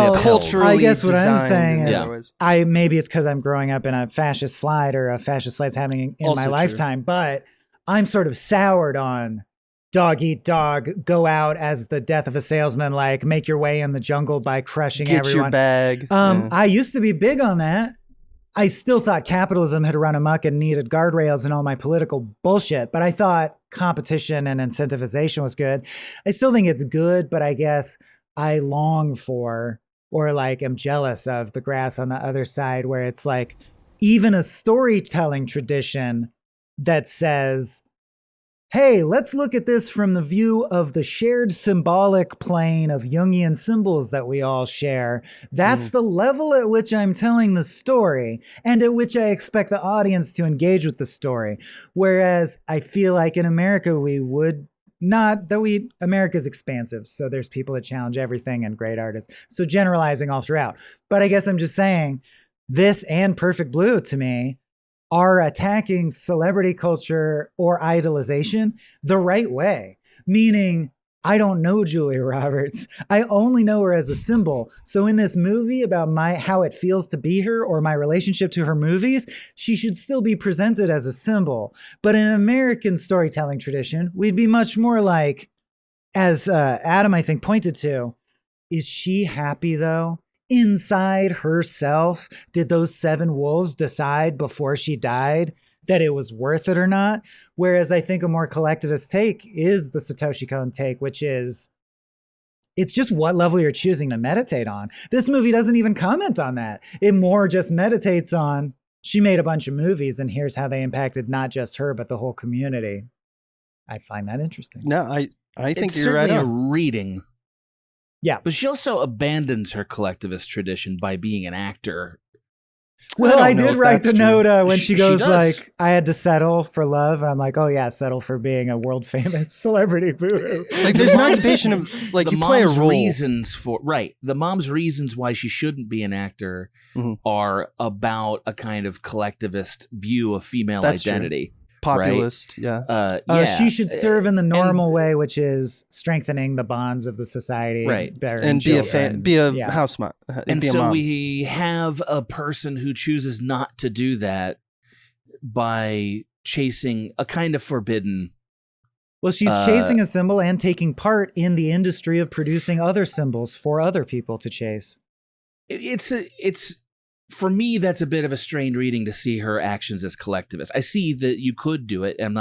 I guess what I'm saying is maybe it's because I'm growing up in a fascist slide, or a fascist slide's happening in my lifetime, but I'm sort of soured on dog eat dog, go out as the death of a salesman, like make your way in the jungle by crushing everyone. Get your bag. I used to be big on that. I still thought capitalism had run amok and needed guardrails and all my political bullshit, but I thought competition and incentivization was good. I still think it's good, but I guess I long for, or like am jealous of, the grass on the other side, where it's like even a storytelling tradition that says, hey, let's look at this from the view of the shared symbolic plane of Jungian symbols that we all share. That's the level at which I'm telling the story, and at which I expect the audience to engage with the story. Whereas I feel like in America, America's expansive. So there's people that challenge everything and great artists. So generalizing all throughout. But I guess I'm just saying this and Perfect Blue to me are attacking celebrity culture or idolization the right way. Meaning, I don't know Julia Roberts. I only know her as a symbol. So in this movie about how it feels to be her or my relationship to her movies, she should still be presented as a symbol. But in an American storytelling tradition, we'd be much more like, as Adam, I think, pointed to, is she happy though? Inside herself, did those 7 wolves decide before she died that it was worth it or not? Whereas I think a more collectivist take is the Satoshi Kon take, which is, it's just what level you're choosing to meditate on. This movie doesn't even comment on that. It more just meditates on, she made a bunch of movies and here's how they impacted not just her, but the whole community. I find that interesting. No, I think it's you're right certainly a reading. Yeah. But she also abandons her collectivist tradition by being an actor. Well, I did write the note when she goes like, I had to settle for love. And I'm like, oh yeah, settle for being a world famous celebrity. Boo. Like there's an occupation of like, you play a role. The mom's reasons why she shouldn't be an actor are about a kind of collectivist view of female identity. True. Populist, right? Yeah. She should serve in the normal way, which is strengthening the bonds of the society, right? And be a house mom. And so we have a person who chooses not to do that by chasing a kind of forbidden. Well, she's chasing a symbol and taking part in the industry of producing other symbols for other people to chase. It's. For me, that's a bit of a strained reading to see her actions as collectivist. I see that you could do it, and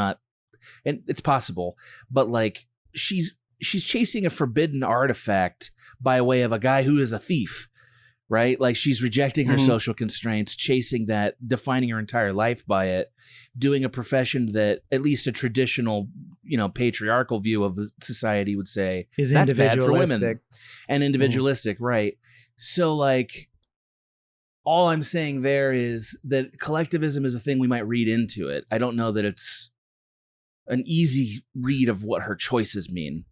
it's possible, but like she's chasing a forbidden artifact by way of a guy who is a thief, right? Like she's rejecting her social constraints, chasing that, defining her entire life by it, doing a profession that at least a traditional, patriarchal view of society would say is that's bad for women and individualistic, right? So like. All I'm saying there is that collectivism is a thing we might read into it. I don't know that it's an easy read of what her choices mean.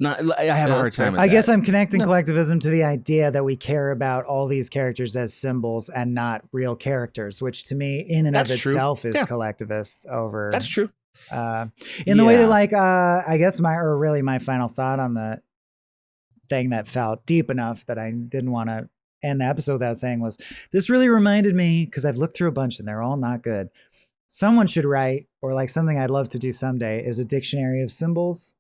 I have a hard time with that. I guess I'm connecting collectivism to the idea that we care about all these characters as symbols and not real characters, which to me in and of itself is collectivist over. That's true. In the way that like, I guess my final thought on the thing that felt deep enough that I didn't want to end the episode without saying was, this really reminded me, because I've looked through a bunch and they're all not good. Someone should write, or like something I'd love to do someday, is a dictionary of symbols.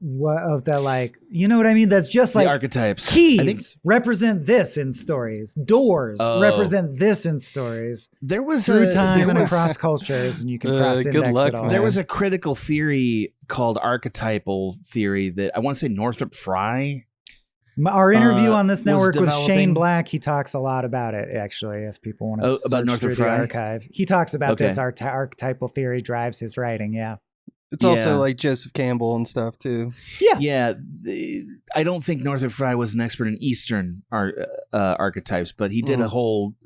What of that, like, you know what I mean? That's just like the archetypes. Keys represent this in stories. Doors represent this in stories. There was through time and across cultures, and you can cross-index it all. There was a critical theory called archetypal theory that I want to say Northrop Frye. Our interview on this network with Shane Black, he talks a lot about it, actually, if people want to search through the archive. He talks about this archetypal theory drives his writing, It's also like Joseph Campbell and stuff, too. Yeah. I don't think Northrop Frye was an expert in Eastern archetypes, but he did a whole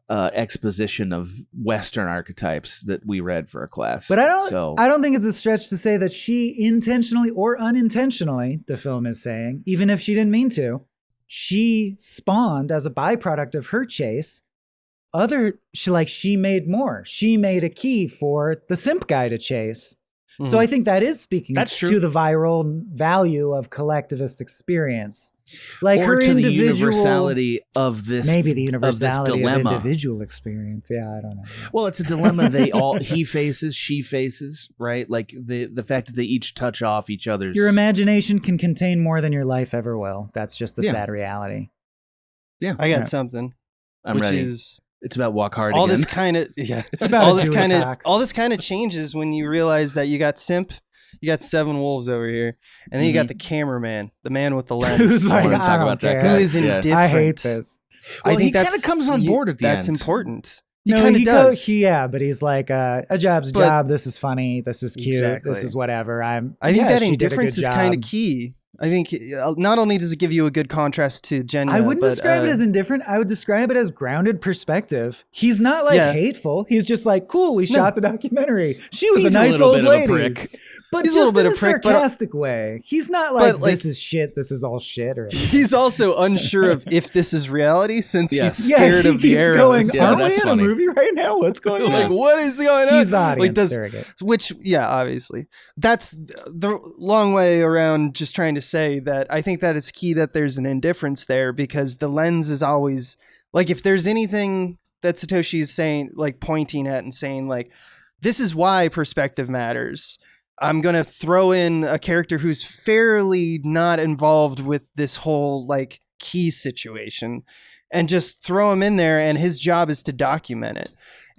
exposition of Western archetypes that we read for a class. But I don't think it's a stretch to say that she intentionally or unintentionally, the film is saying, even if she didn't mean to, she spawned as a byproduct of her chase. She made more. She made a key for the simp guy to chase. So I think that is speaking to the viral value of collectivist experience. Like or her to the universality of this, maybe the universality of dilemma. Individual experience. Yeah, I don't know. Well, it's a dilemma he faces, she faces, right? Like the fact that they each touch off each other's. Your imagination can contain more than your life ever will. That's just the sad reality. Yeah, I got something. I'm ready. It's about walk hard. All again. this kind of It's about all this kind of changes when you realize that you got simp. You got 7 wolves over here, and then you got the cameraman, the man with the lens. Who's like, I want to talk about that guy. Who is indifferent. I hate this. Well, I think he kind of comes on board at the end. That's important. He kind of does. But he's like, a job's a job. This is funny. This is cute. Exactly. This is whatever. I think that indifference is kind of key. I think not only does it give you a good contrast to Jenya, I wouldn't describe it as indifferent. I would describe it as grounded perspective. He's not like hateful. He's just like, cool, we shot the documentary. She was a nice old lady. But he's just a little bit in of a prick, sarcastic way. He's not like, this is shit, this is all shit. Or he's also unsure of if this is reality since he's he scared of the arrows. Going, aren't we in a movie right now? What's going on? Like, what is going on? He's the audience surrogate. Which, yeah, obviously. That's the long way around just trying to say that I think that it's key that there's an indifference there, because the lens is always, like, if there's anything that Satoshi is saying, like pointing at and saying, like, this is why perspective matters, I'm going to throw in a character who's fairly not involved with this whole like key situation and just throw him in there. And his job is to document it.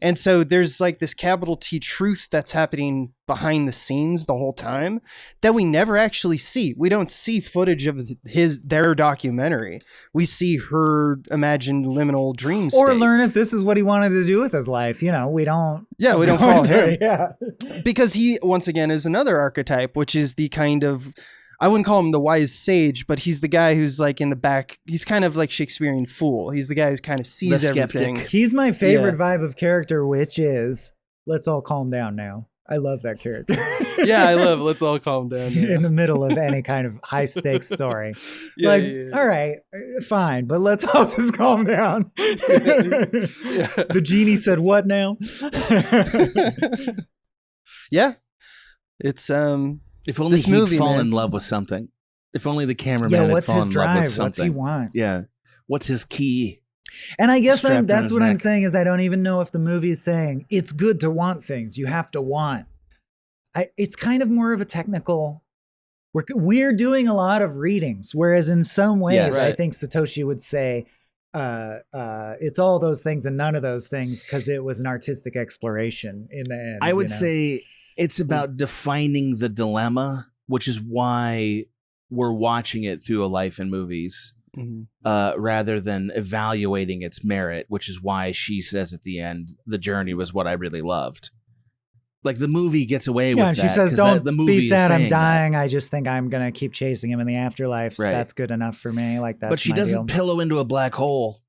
And so there's like this capital T truth that's happening behind the scenes the whole time that we never actually see. We don't see footage of their documentary. We see her imagined liminal dream state. Or learn if this is what he wanted to do with his life. You know, we don't. Yeah, we don't follow him. Yeah. Because he, once again, is another archetype, which is the kind of, I wouldn't call him the wise sage, but he's the guy who's like in the back. He's kind of like Shakespearean fool. He's the guy who kind of sees everything. He's my favorite vibe of character, which is, let's all calm down now. I love that character. Yeah, I love let's all calm down now. In the middle of any kind of high stakes story. All right, fine, but let's all just calm down. The genie said what now? Yeah. It's if only he'd fall in love with something. If only the cameraman had fallen in love with something. What's he want? Yeah. What's his key? And I guess that's what I'm saying is I don't even know if the movie is saying it's good to want things. You have to want. It's kind of more of a technical. We're doing a lot of readings, whereas in some ways I think Satoshi would say it's all those things and none of those things because it was an artistic exploration in the end. I would say it's about defining the dilemma, which is why we're watching it through a life in movies. Rather than evaluating its merit, which is why she says at the end, the journey was what I really loved. Like the movie gets away with that. She says, don't be sad, I'm dying. That. I just think I'm going to keep chasing him in the afterlife. So that's good enough for me. Like that's But she doesn't pillow into a black hole.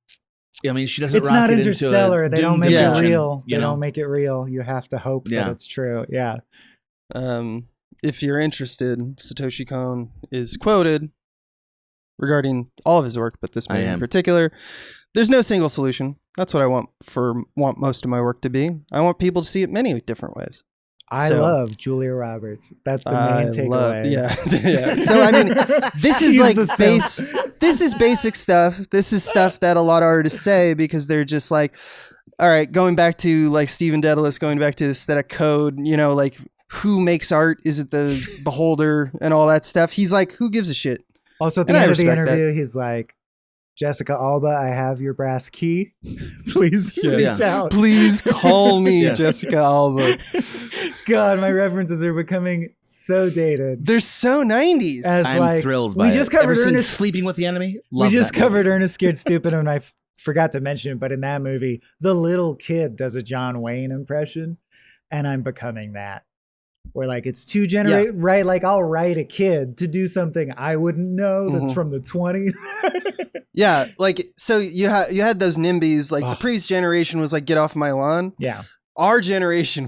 I mean, she doesn't It's not Interstellar. They don't make it real. They don't make it real. You have to hope that it's true. Yeah. If you're interested, Satoshi Kon is quoted regarding all of his work, but this movie in particular, there's no single solution. That's what I want most of my work to be. I want people to see it many different ways. I love Julia Roberts. That's the main takeaway. Yeah. So I mean, this is like this is basic stuff. This is stuff that a lot of artists say because they're just like, all right, going back to like Stephen Dedalus, going back to the aesthetic code, you know, like who makes art? Is it the beholder and all that stuff? He's like, who gives a shit? Also, at the end of the interview, he's like, Jessica Alba, I have your brass key. Please reach out. Please call me Jessica Alba. God, my references are becoming so dated. They're so 90s. I'm thrilled by it. We just covered Ernest Sleeping with the Enemy. We just covered Ernest Scared Stupid, and I forgot to mention it, but in that movie, the little kid does a John Wayne impression, and I'm becoming that. Where like it's too right? Like I'll write a kid to do something I wouldn't know that's from the 20s. Yeah, like so you had those NIMBYs. Like the previous generation was like, get off my lawn. Yeah, our generation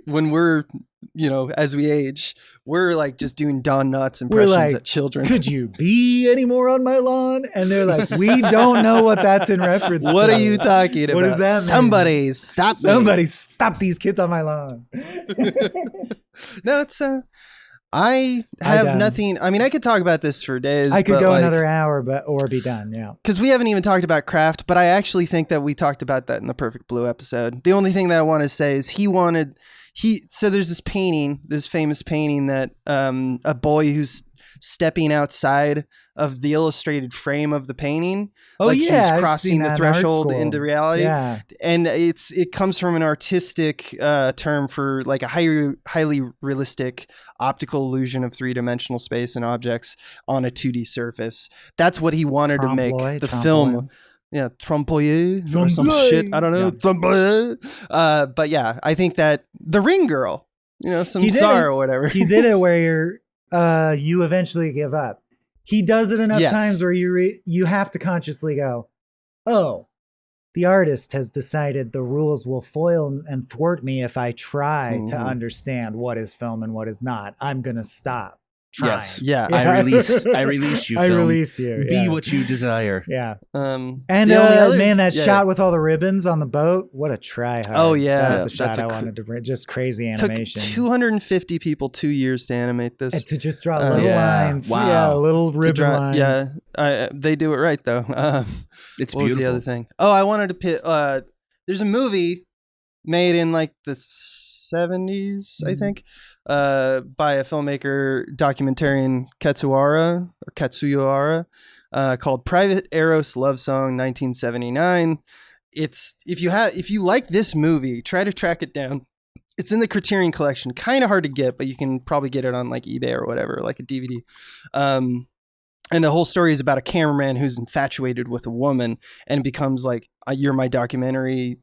when we're as we age, we're like just doing Don Knotts impressions at children. Could you be any more on my lawn? And they're like, we don't know what that's in reference to. What are you talking about? What does that mean? Somebody stop me. Somebody stop these kids on my lawn. No, it's I have nothing. I mean, I could talk about this for days. I could go another hour, or be done. Yeah, because we haven't even talked about craft. But I actually think that we talked about that in the Perfect Blue episode. The only thing that I want to say is so there's this painting, this famous painting that a boy who's stepping outside of the illustrated frame of the painting. He's crossing the threshold into reality. Yeah. And it comes from an artistic term for like a highly realistic optical illusion of three-dimensional space and objects on a 2D surface. That's what he wanted to make the film. Yeah, trompe-l'oeil or some shit. I don't know. Yeah. But yeah, I think that the Ring Girl, Samsara or whatever. He did it where you eventually give up. He does it enough times where you have to consciously go, oh, the artist has decided the rules will foil and thwart me if I try to understand what is film and what is not. I'm going to stop trying. Yes. Yeah. I release you, film. I release you. Be what you desire. Yeah. And man, that shot with all the ribbons on the boat, what a try hard. Oh, yeah. That was the shot I wanted to bring. Just crazy animation. Took 250 people 2 years to animate this. And to just draw little lines. Wow. Yeah, little ribbon lines. Yeah. They do it right, though. It's what beautiful. Was the other thing? Oh, I wanted to pit. There's a movie made in like the 70s, I think, by a filmmaker, documentarian Katsuyara called Private Eros Love Song 1979. It's if you like this movie, try to track it down. It's in the Criterion Collection. Kind of hard to get, but you can probably get it on like eBay or whatever, like a DVD. And the whole story is about a cameraman who's infatuated with a woman and becomes like, you're my documentary,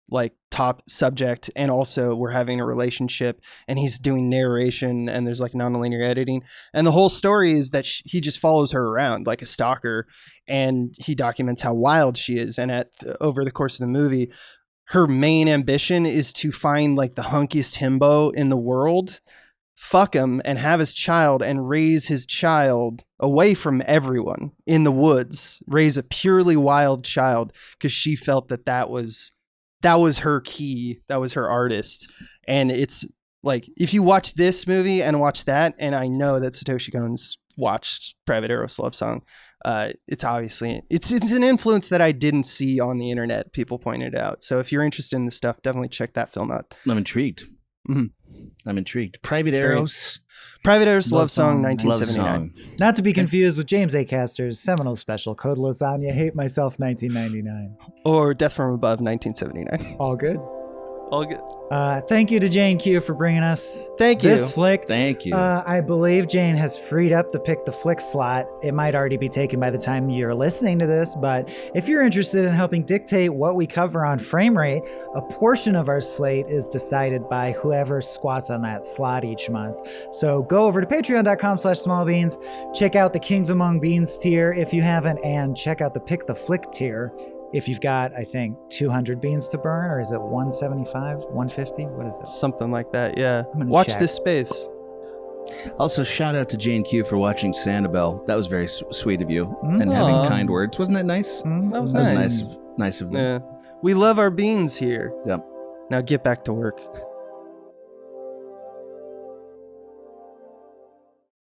like top subject. And also we're having a relationship and he's doing narration and there's like nonlinear editing. And the whole story is that he just follows her around like a stalker and he documents how wild she is. And over the course of the movie, her main ambition is to find like the hunkiest himbo in the world, fuck him and have his child and raise his child away from everyone in the woods, raise a purely wild child because she felt that was her key, that was her artist. And it's like, if you watch this movie and watch that, and I know that Satoshi Kon's watched Private Eros Love Song, it's obviously it's an influence that I didn't see on the internet. People pointed out. So if you're interested in this stuff, definitely check that film out. I'm intrigued. I'm intrigued. Private Eros Love Song 1979. Not to be confused with James A. Caster's seminal special, Code Lasagna, Hate Myself 1999. Or Death from Above 1979. All good. All good. Thank you to Jane Q for bringing us this flick. Thank you. I believe Jane has freed up the Pick the Flick slot. It might already be taken by the time you're listening to this, but if you're interested in helping dictate what we cover on Frame Rate, a portion of our slate is decided by whoever squats on that slot each month. So go over to patreon.com/smallbeans, check out the Kings Among Beans tier if you haven't, and check out the Pick the Flick tier if you've got, I think, 200 beans to burn, or is it 175, 150? What is it? Something like that, yeah. Watch this space. Also, shout out to Jane Q for watching Sanibel. That was very sweet of you and having kind words. Wasn't that nice? That was nice. Nice of them. Yeah. We love our beans here. Yep. Now get back to work.